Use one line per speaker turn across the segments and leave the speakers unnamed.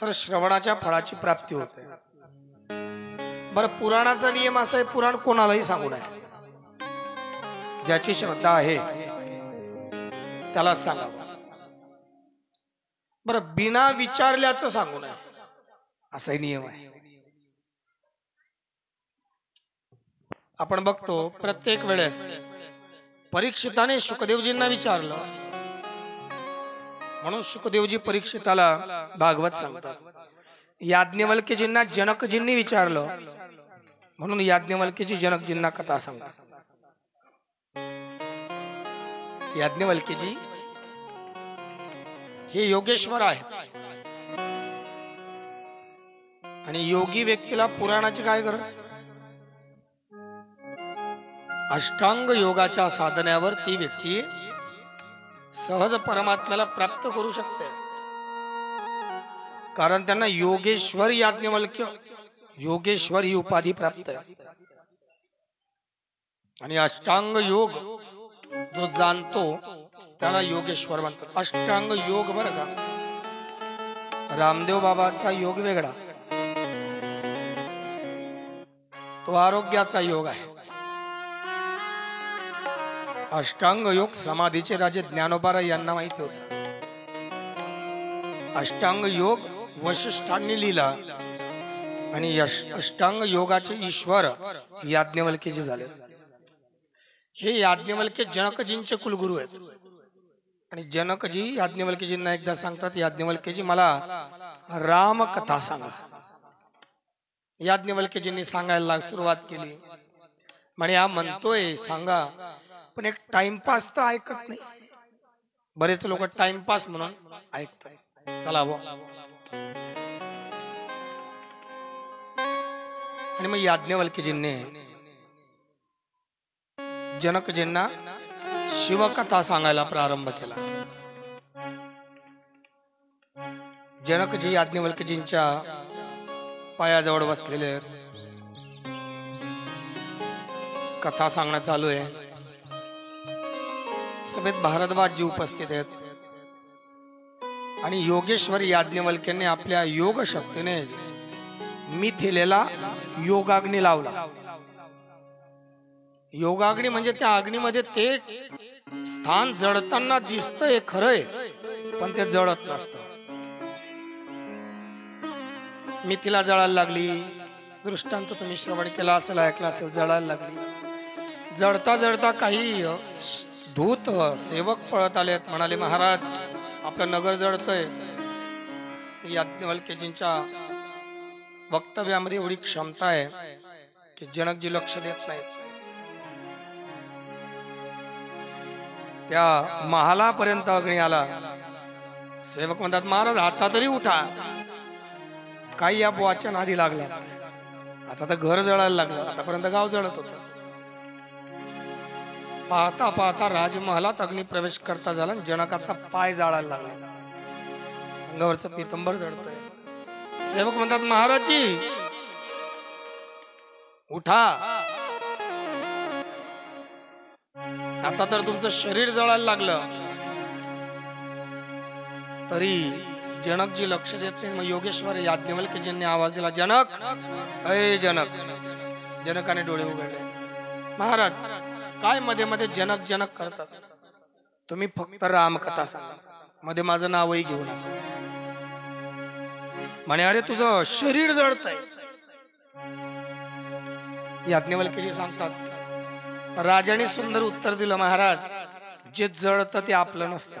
तर श्रवणाच्या फळाची प्राप्ती होते. बरं, पुराणाचा नियम असा आहे, पुराण कोणालाही सांगू नये. ज्याची श्रद्धा आहे त्याला सांगा. बरं, बिना विचारल्याचं सांगू नये असाही नियम आहे. आपण बघतो प्रत्येक वेळेस परीक्षिताने शुकदेवजींना विचारलं, म्हणून शुकदेवजी परीक्षिताला भागवत सांगतात. याज्ञवल्क्यजींना जनकजींनी विचारलं, म्हणून याज्ञवल्क्यजी जनकजींना कथा सांगतात. याज्ञवल्क्यजी हे योगेश्वर आहेत आणि योगी व्यक्तीला पुराणाची काय गरज? अष्टांग योगाच्या साधण्यावर ती व्यक्ती सहज परमात्म्याला प्राप्त करू शकते, कारण त्यांना योगेश्वर याज्ञवल्क्य, योगेश्वर ही उपाधी प्राप्त आहे. आणि अष्टांग योग जो जाणतो त्याला योगेश्वर म्हणतात. अष्टांग योग बरं का, रामदेव बाबाचा योग वेगळा, तो आरोग्याचा योग आहे. अष्टांग योग समाधीचे राजे ज्ञानोबा यांना माहिती होत. अष्टांग योग वशिष्ठांनी लिहिला आणि अष्टांग योगाचे ईश्वर याज्ञवल्क्यजी झाले. हे याज्ञवल्क्य जनकजींचे कुलगुरू आहेत. आणि जनकजी याज्ञवल्क्यजींना एकदा सांगतात, याज्ञवल्क्यजी मला रामकथा सांगा. याज्ञवल्क्यजींनी सांगायला सुरुवात केली. म्हणे हा म्हणतोय सांगा, पण एक टाइमपास तर ऐकत नाही. बरेच लोक टाइमपास म्हणून ऐकतात. चला वो. आणि मग याज्ञवल्क्यजींनी जनकजींना शिवकथा सांगायला प्रारंभ केला. जनकजी याज्ञवल्क्यजींच्या पायाजवळ बसलेले, कथा सांगणं चालू आहे. सभेत भारद्वाजजी उपस्थित आहेत आणि योगेश्वर याज्ञवल्क्यांनी आपल्या योग शक्तीने मिथिलेला योगाग्नी लावला. योगाग्नी म्हणजे त्या अग्नीमध्ये ते स्थान जळताना दिसतंय खरंय, पण ते जळत नसतं. मिथिला जळायला लागली. दृष्टांत तुम्ही श्रवण केला असेल, ऐकला असेल. जळायला लागली. जळता जळता काही धूत सेवक पळत आलेत. म्हणाले, महाराज आपलं नगर जळतंय. याज्ञवल्क्यजींच्या वक्तव्यामध्ये एवढी क्षमता आहे की जनकजी लक्ष देत नाहीत. त्या महालापर्यंत अग्नी आला. सेवक म्हणतात, महाराज आता तरी उठा. काही या बुवाच्या नादी लागला. आता तर घर जळायला लागलं. आतापर्यंत गाव जळत होतं. पाहता पाहता राजमहालात अग्नी प्रवेश करता झाला. जनकाचा पाय जाळायला लागला. अंगावरचं पितंबर जळतंय. सेवक म्हणतात, महाराजजी उठा. आता तर तुमचं शरीर जळायला लागलं. तरी जनकजी लक्ष देत नाही. मग योगेश्वर याज्ञवल्क्यजींनी आवाज दिला, जनक, अय जनक. जनकाने डोळे उघडले. महाराज काय मध्ये मध्ये जनक जनक करतात? तुम्ही फक्त रामकथा सांगा, मध्ये माझं नावही घेऊ नका. म्हणे, अरे तुझं शरीर जळतंय. याज्ञवल्क्यजी सांगतात, राजाने सुंदर उत्तर दिलं, महाराज जे जळतं ते आपलं नसतं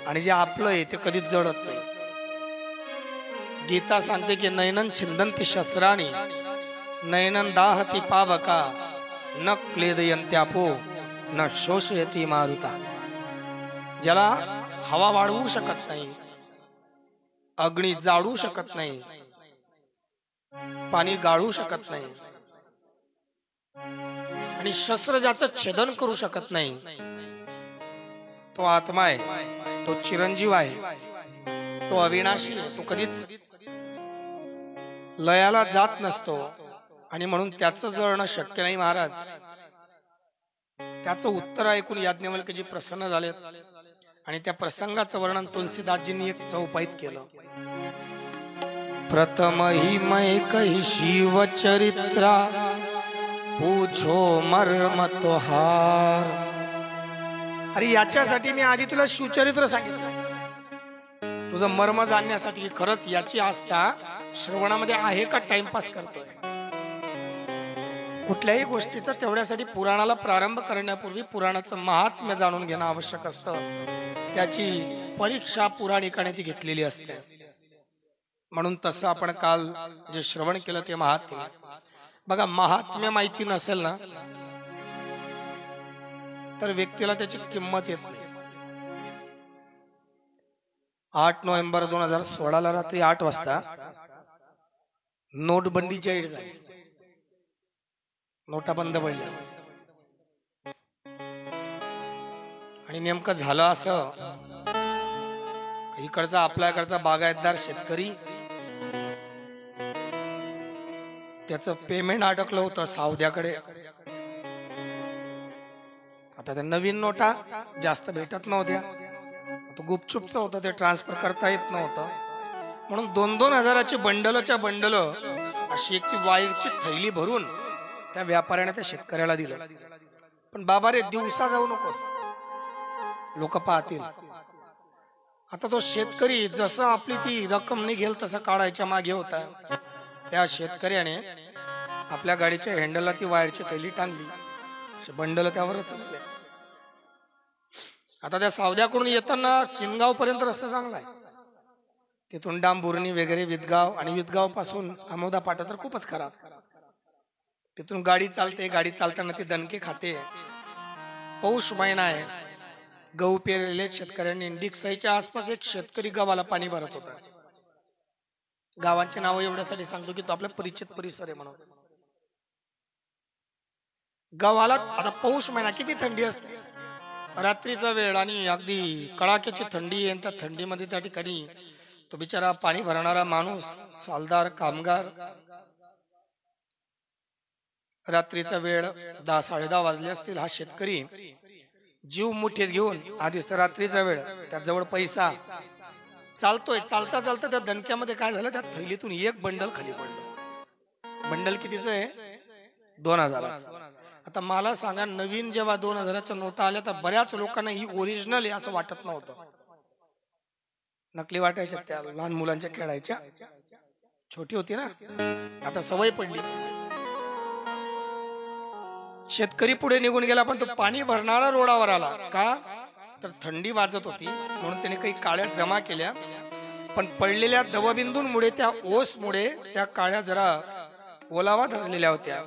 आणि जे आपलं आहे ते कधीच जळत नाही. गीता सांगते की नैनन छिंदंती शस्त्राणी नैनन दाहती पावका न क्लेदयंत्यापो न शोषयती मारुता. ज्याला हवा वाढवू शकत नाही, अग्नी जाळू शकत नाही, पाणी गाळू शकत नाही आणि शस्त्र ज्याचं छेदन करू शकत नाही, तो आत्मा आहे, तो चिरंजीव आहे, तो अविनाशी आहे, तो कधीच लयाला जात नसतो आणि म्हणून त्याचं जळणं शक्य नाही. महाराज त्याचं उत्तर ऐकून याज्ञवल्क्यजी प्रसन्न झालेत आणि त्या प्रसंगाचं वर्णन तुलसीदासजींनी एक चौपाईत केलं. प्रथम ही मैं कही शिव चरित्रा पूछो मर्म तोहार. अरे याच्यासाठी मी आधी तुला शिवचरित्र सांगितलं, तुझं मर्म जाणण्यासाठी. खरंच याची आस्था श्रवणामध्ये आहे का टाइमपास करतोय? कुठल्याही गोष्टीचं तेवढ्यासाठी पुराणाला प्रारंभ करण्यापूर्वी पुराणाचं महात्म्य जाणून घेणं आवश्यक असतं. त्याची परीक्षा पुराणिकाने ती घेतलेली असते. म्हणून तसं आपण काल जे श्रवण केलं ते महात्म्य बघा. महात्म्य माहिती नसेल ना तर व्यक्तीला त्याची किंमत येत नाही. 8 नोव्हेंबर 2016 रात्री 8 वाजता नोटबंदी जाहीर झाली. नोटा बंद पडल्या आणि नेमकं झालं असं, इकडचा आपल्याकडचा बागायतदार शेतकरी त्याचं पेमेंट अटकलं होतं सावद्याकडे. आता त्या नवीन नोटा जास्त भेटत नव्हत्या, तो गुपचुपचं होतं, ते ट्रान्सफर करता येत नव्हतं. म्हणून 2-2 हजाराची बंडलच्या बंडल अशी एक वायरची थैली भरून त्या व्यापाऱ्याने त्या शेतकऱ्याला दिलं. पण बाबा रे, दिवसा जाऊ नकोस, लोक पाहतील. आता तो शेतकरी जसं आपली ती रक्कम निघेल तसं काढायच्या मागे होता. त्या शेतकऱ्याने आपल्या गाडीच्या हँडलला ती वायरची थैली टांगली, बंडल त्यावरच चालले. आता त्या सावद्याकडून येताना किनगाव पर्यंत रस्ता चांगला आहे, तिथून डांबुर्णी वगैरे विदगाव, आणि विदगाव पासून आमोदा पाटा तर खूपच खराब. तिथून गाडी चालते, गाडी चालताना ती दणके खाते. पौष महिना आहे, गहू पेरलेले शेतकऱ्यांनी. डिकसाईच्या आसपास एक शेतकरी गव्हाला पाणी भरत होता. गावांचे नाव एवढ्यासाठी सांगतो की तो आपला परिचित परिसर आहे म्हणून. गव्हाला आता पौष महिना, किती थंडी असते, रात्रीचा वेळ आणि अगदी कडाक्याची थंडी आहे. त्या थंडीमध्ये त्या ठिकाणी तो बिचारा पाणी भरणारा माणूस, सालदार कामगार, रात्रीचा वेळ 10-10:30 वाजले असतील. हा शेतकरी जीव मुठीत घेऊन, आधीच तर रात्रीचा वेळ, त्याजवळ पैसा, चालतोय. चालता चालता त्या दणक्यामध्ये काय झालं, त्या थैलीतून एक बंडल खाली पडलं. बंडल कितीचं आहे? 2000. आता मला सांगा, नवीन जेव्हा 2000च्या नोटा आल्या तर बऱ्याच लोकांना ही ओरिजिनल आहे असं वाटत नव्हतं. नकली वाटायच्या, त्या लहान मुलांच्या खेळायच्या, छोटी होती ना, आता सवय पडली. शेतकरी पुढे निघून गेला, पण तो पाणी भरणारा रोडावर आला. का तर थंडी वाजत होती म्हणून त्याने काही काळ्या जमा केल्या, पण पडलेल्या दवबिंदूंमुळे, त्या ओसमुळे त्या काळ्या जरा ओलावा धरलेल्या होत्या.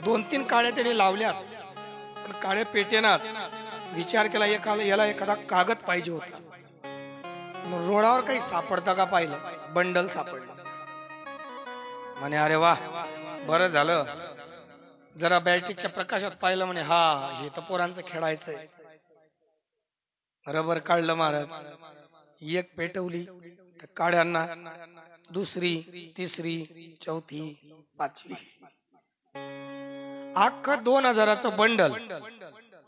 2-3 काळ्या त्याने लावल्या, पण काळ्या पेटेनात. विचार केला, याला एखादा कागद पाहिजे होता. रोडावर काही सापडतं का पाहिलं, बंडल सापडलं. म्हणे अरे वा, बरं झालं, जरा बॅटरीच्या प्रकाशात पाहिलं. म्हणे हा, हे तर पोरांचं खेळायचंय. रबर काढलं महाराज, एक पेटवली त्या काड्यांना, दुसरी, तिसरी, चौथी, 5वी, अख्खं 2000चं बंडल.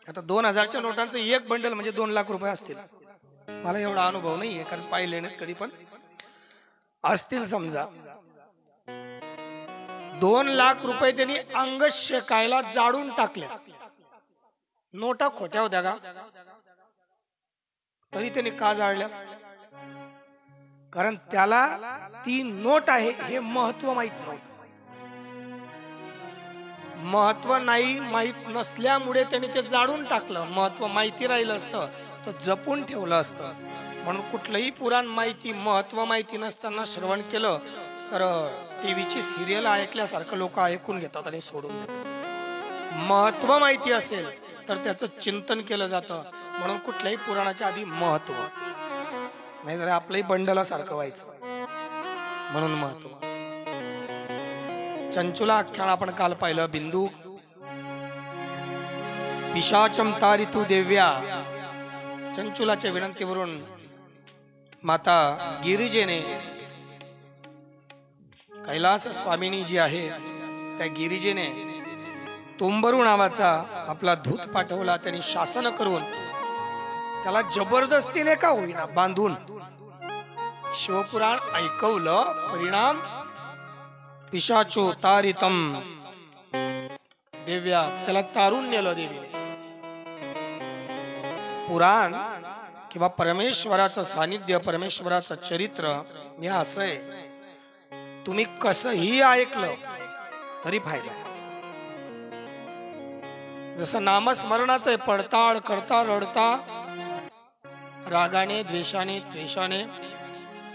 आता 2000च्या नोटांचं एक बंडल म्हणजे 2 लाख रुपये असतील. मला एवढा अनुभव नाहीये, कारण पाहिले नाही कधी, पण असतील समजा. 2 लाख रुपये त्यांनी अंग शेकायला जाळून टाकले. नोटा खोट्या होत्या का? तरी त्यांनी का जाळल्या? कारण त्याला ती नोट आहे हे महत्व माहित नव्हतं. महत्व नाही माहित नसल्यामुळे त्यांनी ते जाळून टाकलं. महत्व माहिती राहिलं असतं तर जपून ठेवलं असतं. म्हणून कुठलंही पुराण माहिती, महत्व माहिती नसताना श्रवण केलं तर टीव्हीची सिरियल ऐकल्यासारखं लोक ऐकून घेतात आणि सोडून देतात. महत्व माहिती असेल तर त्याचं चिंतन केलं जातं. म्हणून कुठल्याही पुराणाच्या आधी महत्व, नाही तर आपलंही बंडलासारखं व्हायचं. म्हणून महत्व. चंचुला आख्यान आपण काल पाहिलं. बिंदू पिशाचम तारितू देव्या. चंचुलाच्या विनंतीवरून माता गिरिजेने, कैलास स्वामिनी जी आहे त्या गिरिजेने तुंबरू नावाचा आपला दूत पाठवला. त्यांनी शासन करून त्याला जबरदस्तीने का होईना बांधून शिवपुराण ऐकवलं, परिणाम पिशाचो तारितम, देव्या त्याला तारून नेलं देवीने. पुराण किंवा परमेश्वराचं सानिध्य, परमेश्वराचं चरित्र हे असं आहे, तुम्ही कसंही ऐकलं तरी फायदा आहे. जसं नामस्मरणाचं आहे, पडताळ करता रडता, रागाने द्वेषाने त्वेषाने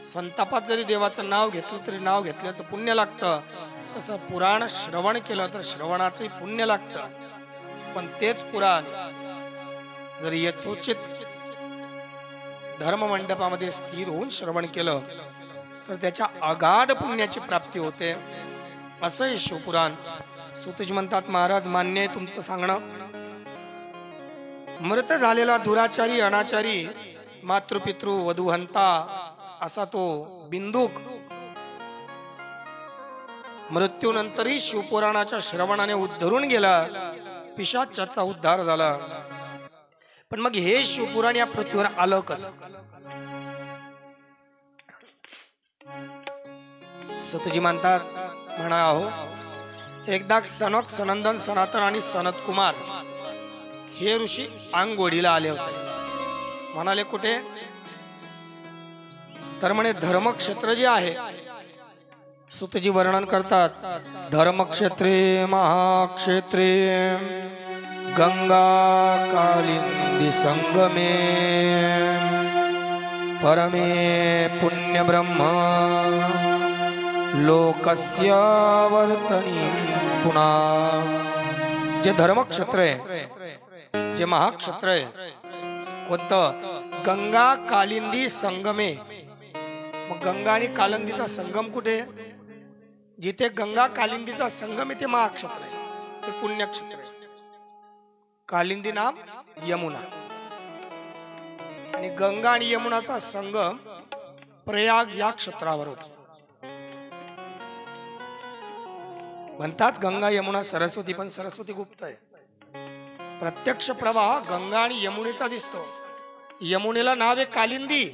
संतापात जरी देवाचं नाव घेतलं तरी नाव घेतल्याचं पुण्य लागतं. तसं पुराण श्रवण केलं तर श्रवणाचंही पुण्य लागतं. पण तेच पुराण जर यथोचित धर्म मंडपामध्ये स्थिर होऊन श्रवण केलं तर त्याच्या अगाध पुण्याची प्राप्ती होते. असं हे शिवपुराण. सुतजी म्हणतात, महाराज मान्य आहे तुमचं सांगणं. मृत झालेला दुराचारी अनाचारी मातृपितृ वधूहंता असा तो बिंदुक मृत्यूनंतरही शिवपुराणाच्या श्रवणाने उद्धरून गेला, पिशाचाचा उद्धार झाला. पण मग हे शिवपुराण या पृथ्वीवर आलं कसं? सुतजी म्हणतात, म्हणा हो, एकदा सनक सनंदन सनातन आणि सनत कुमार हे ऋषी आंगोडीला आले होते. म्हणाले कुठे? तर म्हणे धर्मक्षेत्र जे आहे, सुतजी वर्णन करतात, धर्मक्षेत्रे महाक्षेत्रे गंगा कालिंदी संगमे परमे पुण्य ब्रह्म लोकस्य वर्तनी पुन्हा. जे धर्मक्षेत्र आहे, जे महाक्षेत्र आहे, कोणतं? गंगा कालिंदी संगमे. मग गंगा आणि कालिंदीचा संगम कुठे? जिथे गंगा कालिंदीचा संगम आहे ते महाक्षेत्र आहे, ते पुण्यक्षेत्र आहे. कालिंदी नाम यमुना, आणि गंगा आणि यमुनाचा संगम प्रयाग या क्षेत्रावर होतो. म्हणतात गंगा यमुना सरस्वती, पण सरस्वती गुप्त आहे. प्रत्यक्ष प्रवाह गंगा आणि यमुनेचा दिसतो. यमुनेला नाव आहे कालिंदी.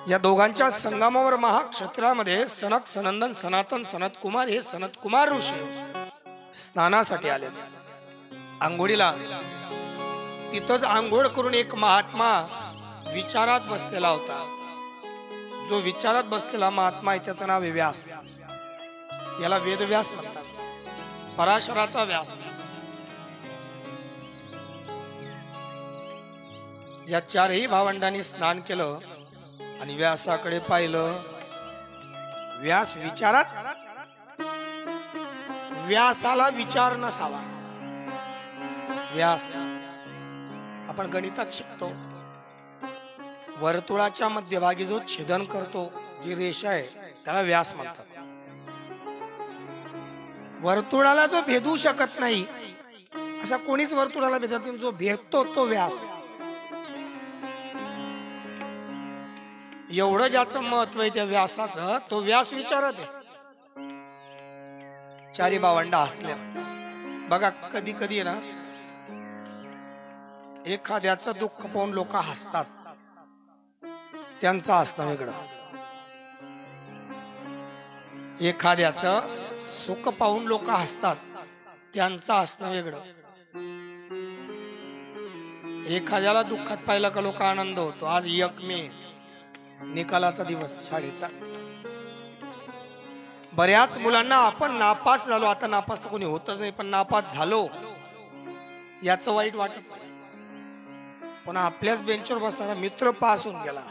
या दोघांच्या संगमावर महाक्षेत्रामध्ये सनक सनंदन सनातन सनत कुमार हे सनत कुमार ऋषी स्नानासाठी आले आंघोळीला. तिथंच आंघोळ करून एक महात्मा विचारात बसलेला होता. जो विचारात बसलेला महात्मा आहे त्याचं नाव आहे व्यास. याला वेदव्यास म्हणतात, पराशराचा व्यास. या चारही भावंडांनी स्नान केलं आणि व्यासाकडे पाहिलं. व्यास विचारात. व्यासाला विचार नसावा. व्यास आपण गणितात शिकतो, वर्तुळाच्या मध्यभागी जो छेदन करतो, जी रेषा आहे त्याला व्यास म्हणतात. वर्तुळाला जो भेदू शकत नाही असा कोणीच वर्तुळाला भेदत नाही, जो भेदतो तो व्यास. एवढं ज्याचं महत्व आहे त्या व्यासाचं, तो व्यास विचारत आहे. चारी भावंड हसल्या. बघा कधी कधी ना एखाद्याचं दुःख पाहून लोक हसतात, त्यांचं हसणं वेगळं. एखाद्याचं सुख पाहून लोक हसतात, त्यांचं हसणं वेगळं. एखाद्याला दुःखात पाहिलं का लोक आनंद होतो. आज 1 मे निकालाचा दिवस शाळेचा. बऱ्याच मुलांना आपण नापास झालो, आता नापास तर कोणी होतच नाही, पण नापास झालो याचं वाईट वाटत नाही. पण आपल्याच बेंचवर बसणारा मित्र पास होऊन गेला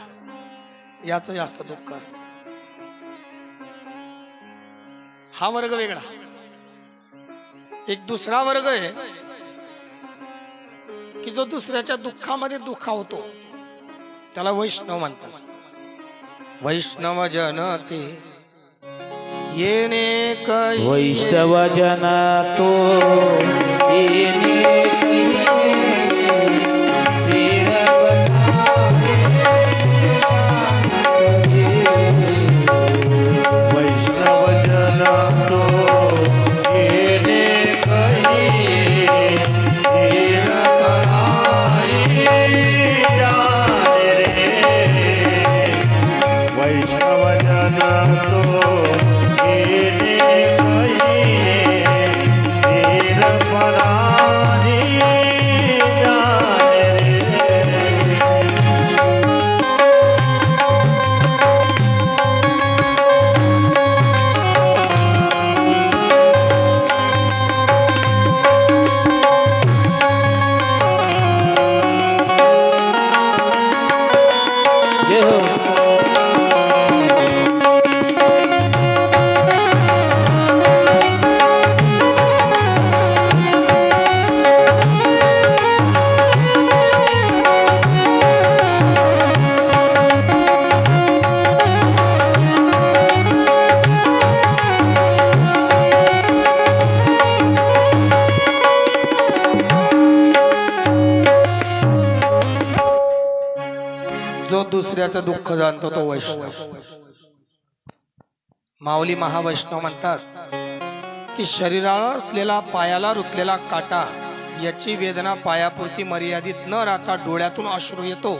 याचं जास्त दुःख असतं. हा वर्ग वेगळा. एक दुसरा वर्ग आहे की जो दुसऱ्याच्या दुःखामध्ये दुखावतो, त्याला वैष्णव म्हणतात. वैष्णव जन ते येणे काही
वैष्णव जन तो
येणे वैष्णव जन तो येणे कहिए वीर परारी जाने रे।
जय हो.
जो दुसऱ्याचं दुःख जाणतो तो वैष्णव. माऊली महावैष्णव म्हणतात की शरीराला रुतलेला, पायाला रुतलेला काटा याची वेदना पायापुरती मर्यादित न राहता डोळ्यातून अश्रू येतो.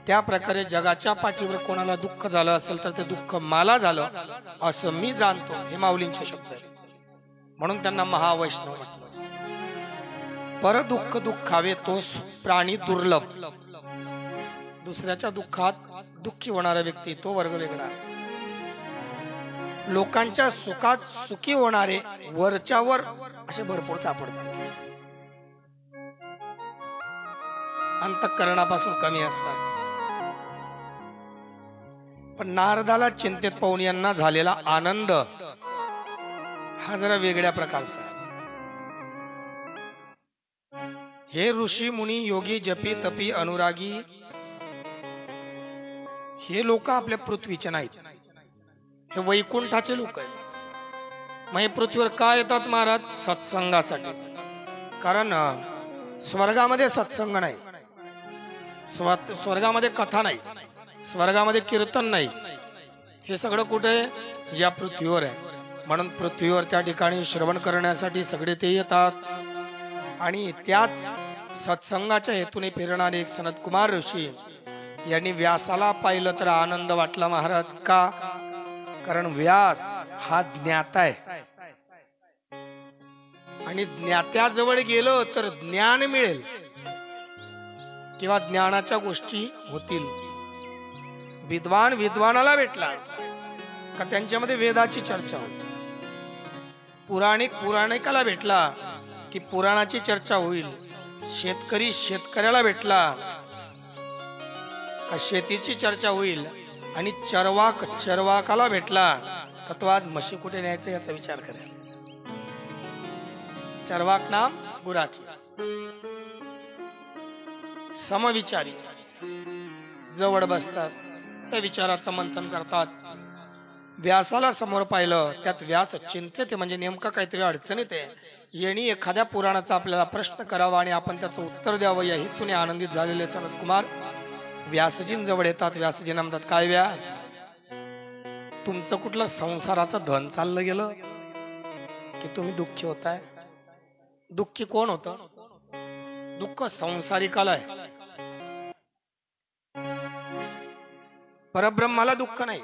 त्या प्रकारे जगाच्या पाठीवर कोणाला दुःख झालं असेल तर ते दुःख मला झालं असं मी जाणतो. हे माऊलींचे शब्द आहेत. म्हणून त्यांना महावैष्णव म्हटलं. पर दुःख दुःखावे तो प्राणी दुर्लभ. दुसऱ्याच्या दुःखात दुःखी होणारा व्यक्ती तो वर्ग वेगळा. लोकांच्या सुखात सुखी होणारे वरच्यावर असे भरपूर सापडतात. अंतःकरणापासून कमी असतात. पण नारदाला चिंतेत पाहून यांना झालेला आनंद हा जरा वेगळ्या प्रकारचा. हे ऋषी मुनी योगी जपी तपी अनुरागी हे लोक आपल्या पृथ्वीचे नाहीत. हे वैकुंठाचे लोक आहेत. मग हे पृथ्वीवर का येतात महाराज? सत्संगासाठी. कारण स्वर्गामध्ये सत्संग नाही, स्वर्गामध्ये कथा नाही, स्वर्गामध्ये कीर्तन नाही. हे सगळं कुठे? या पृथ्वीवर आहे. म्हणून पृथ्वीवर त्या ठिकाणी श्रवण करण्यासाठी सगळे ते येतात. आणि त्याच सत्संगाच्या हेतूने फिरणारे एक सनत कुमार ऋषी यांनी व्यासाला पाहिलं तर आनंद वाटला महाराज. का? कारण व्यास हा ज्ञाता आहे. आणि ज्ञात्याजवळ गेलो तर ज्ञान मिळेल किंवा ज्ञानाच्या गोष्टी होतील. विद्वान विद्वानाला भेटला का त्यांच्यामध्ये वेदाची चर्चा होईल. पुराणिक पुराणिकाला भेटला की पुराणाची चर्चा होईल. शेतकरी शेतकऱ्याला भेटला का शेतीची चर्चा होईल. आणि चरवाक चरवाकाला भेटला का तो आज म्हशी कुठे न्यायचं याचा विचार करेल. चरवाक नाम गुराखी. समविचारी जवळ बसतात, त्या विचाराचं मंथन करतात. व्यासाला समोर पाहिलं, त्यात व्यास चिंतेत म्हणजे नेमका काहीतरी अडचणीत आहे. यांनी एखाद्या पुराणाचा आपल्याला प्रश्न करावा आणि आपण त्याचं उत्तर द्यावं या हेतूने आनंदित झालेले सनत कुमार व्यासजींजवळ येतात. व्यासजी म्हणतात, काय व्यास, तुमचं कुठलं संसाराचं धन चाललं गेलं की तुम्ही दुःखी होताय? दुःखी कोण होतं? दुःख संसारिकाला आहे. परब्रह्माला दुःख नाही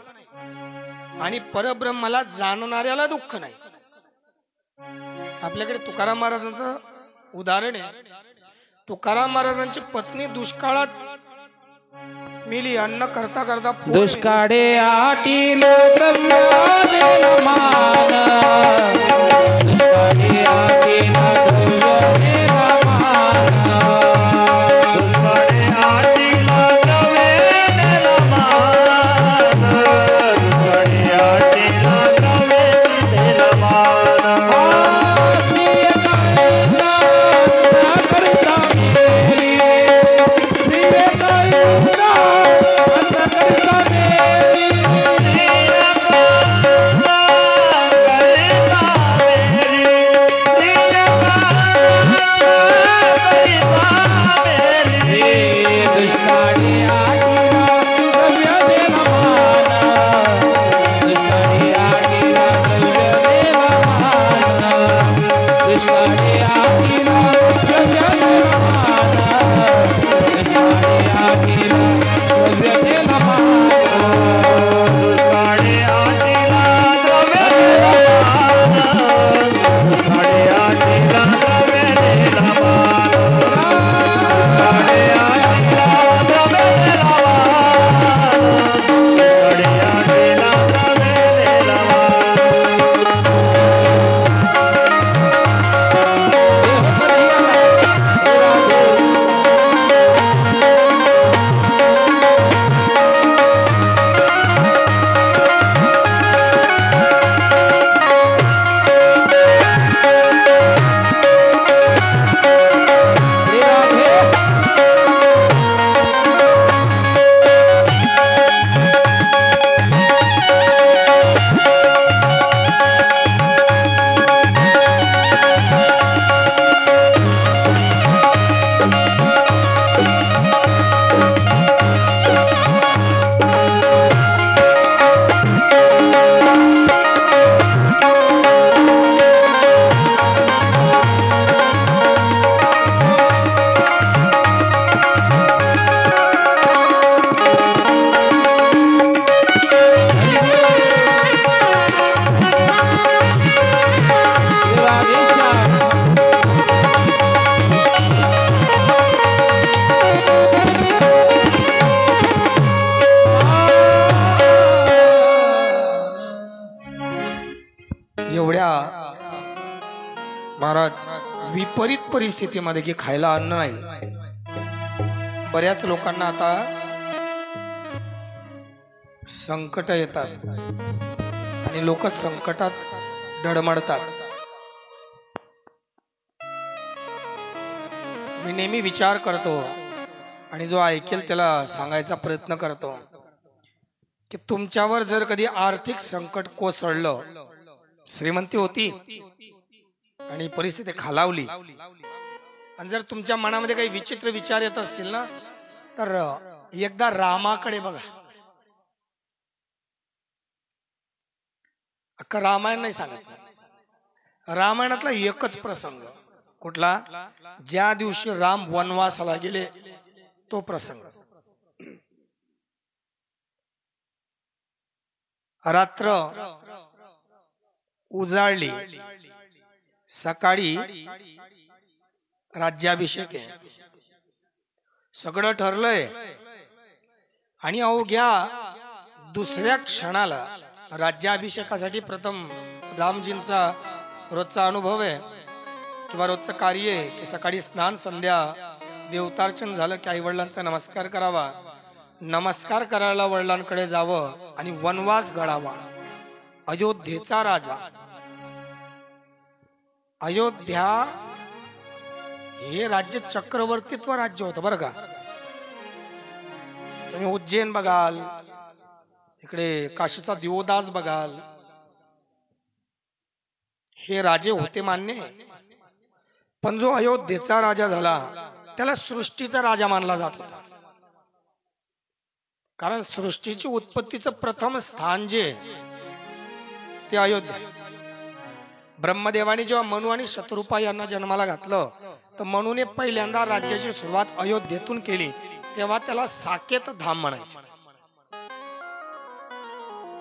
आणि परब्रह्माला जाणणाऱ्याला दुःख नाही. आपल्याकडे तुकाराम महाराजांचं उदाहरण आहे. तुकाराम महाराजांची पत्नी दुष्काळात मिली. अन्न करता करता
दुष्काळे आटील ब्रह्मादेव मान. दुष्काळे आटील ब्रह्मादेव मान.
दुष्काळे आटील ब्रह्मादेव मान. दुष्काळे आटील ब्रह्मादेव मान.
करता
एवढ्या महाराज विपरीत परिस्थितीमध्ये की खायला अन्न नाही, बऱ्याच लोकांना आता संकट येतात आणि लोक संकटात डडमडतात. मी नेहमी विचार करतो आणि जो ऐकेल त्याला सांगायचा प्रयत्न करतो की तुमच्यावर जर कधी आर्थिक संकट कोसळलं, श्रीमंती होती आणि परिस्थिती खालावली, आणि जर तुमच्या मनामध्ये काही विचित्र विचार येत असतील ना, तर एकदा रामाकडे बघा. अख्खा रामायण नाही सांगायचं, रामायणातला एकच प्रसंग कुठला, ज्या दिवशी राम वनवासाला गेले तो प्रसंग. रात्र उजाळली, सकाळी राज्याभिषेक आहे, सगळं ठरलंय, आणि अवघ्या दुसऱ्या क्षणाला राज्याभिषेकासाठी प्रथम रामजींचा रोजचा अनुभव आहे किंवा रोजचं कार्य आहे की सकाळी स्नान संध्या देवतार्चन झालं की आई वडिलांचा नमस्कार करावा, नमस्कार करायला वडिलांकडे जावं आणि वनवास घडावा. अयोध्येचा राजा, अयोध्या हे राज्य चक्रवर्तीत्व राज्य होतं बरं का. तुम्ही उज्जैन बघाल, इकडे काशीचा दिवोदास बघाल, हे राजे होते मान्य, पण जो अयोध्येचा राजा झाला त्याला सृष्टीचा राजा मानला जात होता. कारण सृष्टीची उत्पत्तीचं प्रथम स्थान जे ते अयोध्या. ब्रह्मदेवाने जेव्हा मनु आणि शत्रुपा यांना जन्माला घातलं तर मनुने पहिल्यांदा राज्याची सुरुवात अयोध्येतून केली, तेव्हा त्याला साकेत धाम म्हणायचे.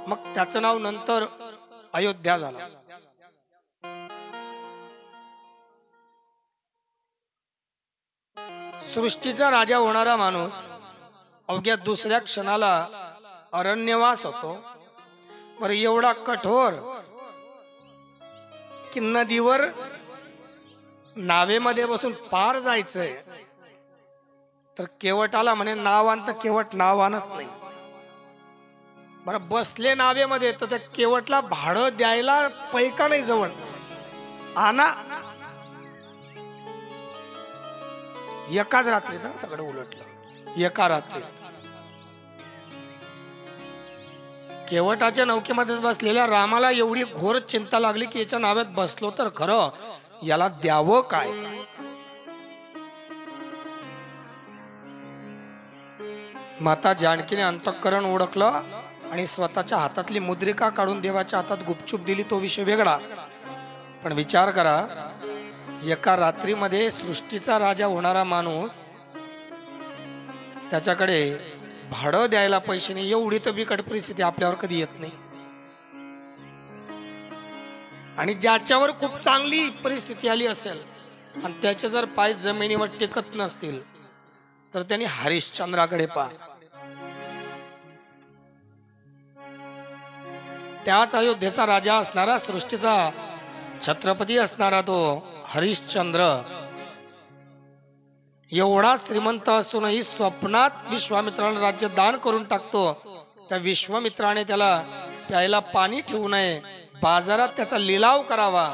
मग त्याचं नाव नंतर अयोध्या झालं. सृष्टीचा राजा होणारा माणूस अवघ्या दुसऱ्या क्षणाला अरण्यवास होतो. बरं एवढा कठोर की नदीवर नावेमध्ये बसून पार जायचंय तर केवटाला म्हणे नाव आणत, केवट नाव आणत नाही. बरं बसले नावेमध्ये तर त्या केवटला भाडं द्यायला पैका नाही जवळ, आणा. एकाच रात्रीत सगळं उलटलं, एका रात्रीत. केवटाच्या नौकेमध्ये बसलेल्या रामाला एवढी घोर चिंता लागली की याच्या नावात बसलो तर खरं याला द्यावं काय. माता जानकीने अंतःकरण ओळखलं आणि स्वतःच्या हातातली मुद्रिका काढून देवाच्या हातात गुपचूप दिली, तो विषय वेगळा. पण विचार करा, एका रात्रीमध्ये सृष्टीचा राजा होणारा माणूस, त्याच्याकडे भाडं द्यायला पैसे नाही, एवढी तर बिकट परिस्थिती आपल्यावर कधी येत नाही. आणि ज्याच्यावर खूप चांगली परिस्थिती आली असेल आणि त्याचे जर पाय जमिनीवर टेकत नसतील तर त्यांनी हरिश्चंद्राकडे पहा. त्याच अयोध्येचा राजा असणारा, सृष्टीचा छत्रपती असणारा तो हरिश्चंद्र एवढा श्रीमंत असूनही स्वप्नात विश्वामित्राला राज्य दान करून टाकतो. त्या विश्वामित्राने त्याला प्यायला पाणी ठेवू नये, बाजारात त्याचा लिलाव करावा,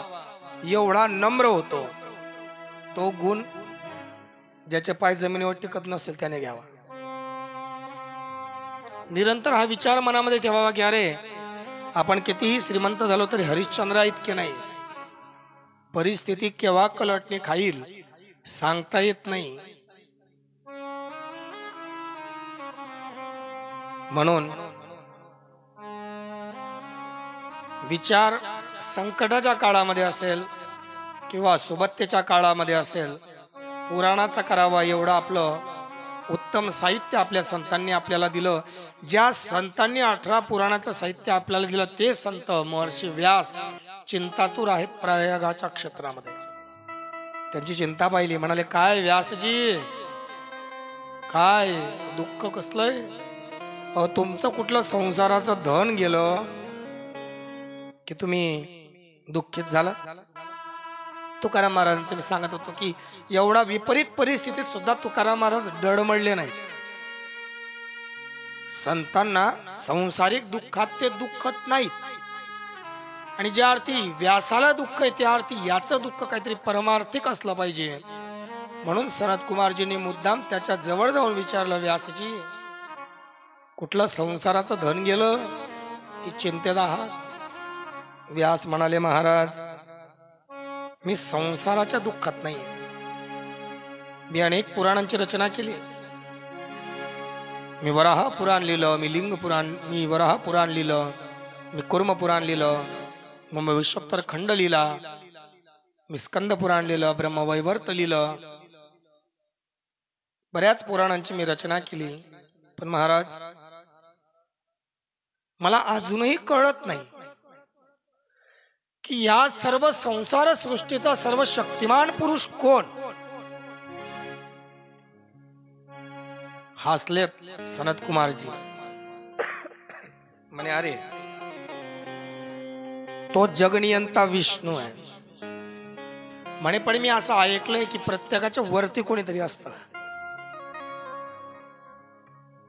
एवढा नम्र होतो. तो गुण ज्याचे पाय जमिनीवर टिकत नसेल त्याने घ्यावा. निरंतर हा विचार मनामध्ये ठेवावा की अरे आपण कितीही श्रीमंत झालो तरी हरिश्चंद्रा इतके नाही. परिस्थिती केव्हा कलटणी खाईल सांगता येत नाही. म्हणून विचार संकटाच्या काळामध्ये असेल किंवा सुबत्तेच्या काळामध्ये असेल, पुराणाचा करावा. एवढं आपलं उत्तम साहित्य आपल्या संतांनी आपल्याला दिलं. ज्या संतांनी 18 पुराणाचं साहित्य आपल्याला दिलं ते संत महर्षी व्यास चिंतातूर आहेत प्रयागाच्या क्षेत्रामध्ये. त्यांची चिंता पाहिली, म्हणाले काय व्यासजी, काय दुःख कसलंय, तुमचं कुठलं संसाराचं धन गेलं की तुम्ही दुःखित झाला. तुकाराम महाराजांचं मी सांगत होतो की एवढा विपरीत परिस्थितीत सुद्धा तुकाराम महाराज डळमळले नाही. संतांना सांसारिक दुःखात ते दुःखत नाहीत, आणि ज्या अर्थी व्यासाला दुःख आहे त्या अर्थी याचं दुःख काहीतरी परमार्थिक असलं पाहिजे. म्हणून सनत कुमारजींनी मुद्दाम त्याच्या जवळ जाऊन विचारलं, व्यासजी कुठलं संसाराचं धन गेलं की चिंतेत आहात? व्यास म्हणाले, महाराज मी संसाराच्या दुःखात नाही, मी अनेक पुराणांची रचना केली. मी वराह पुराण लिहिलं, मी लिंग पुराण, मी वराह पुराण लिहिलं, मी कुर्म पुराण लिहिलं, मग विश्वोत्तर खंड लिहिला, मी स्कंद पुराण लिहिलं, ब्रह्मवैवर्त लिहिलं, बऱ्याच पुराणांची मी रचना केली. पण महाराज मला अजूनही कळत नाही की या सर्व संसार सृष्टीचा सर्व शक्तिमान पुरुष कोण? हसले सनत कुमारजी, म्हणे अरे तो जगनियंता विष्णू आहे. म्हणे पण मी असं ऐकलंय की प्रत्येकाच्या वरती कोणीतरी असतं.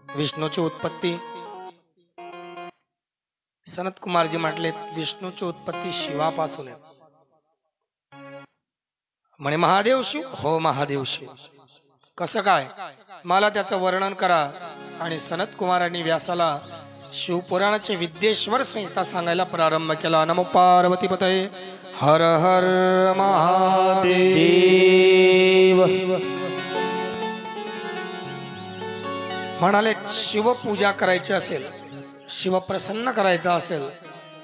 विष्णूची उत्पत्ती, सनत कुमारजी म्हटले विष्णूची उत्पत्ती शिवापासून आहे. म्हणे महादेव शिव? हो महादेव शिव. कसं काय? मला त्याचं वर्णन करा. आणि सनत कुमारांनी व्यासाला शिवपुराणाचे विद्येश्वर संहिता सांगायला प्रारंभ केला. नमो पार्वती पतये हर हर महादेव. म्हणाले शिवपूजा करायची असेल, शिव प्रसन्न करायचा असेल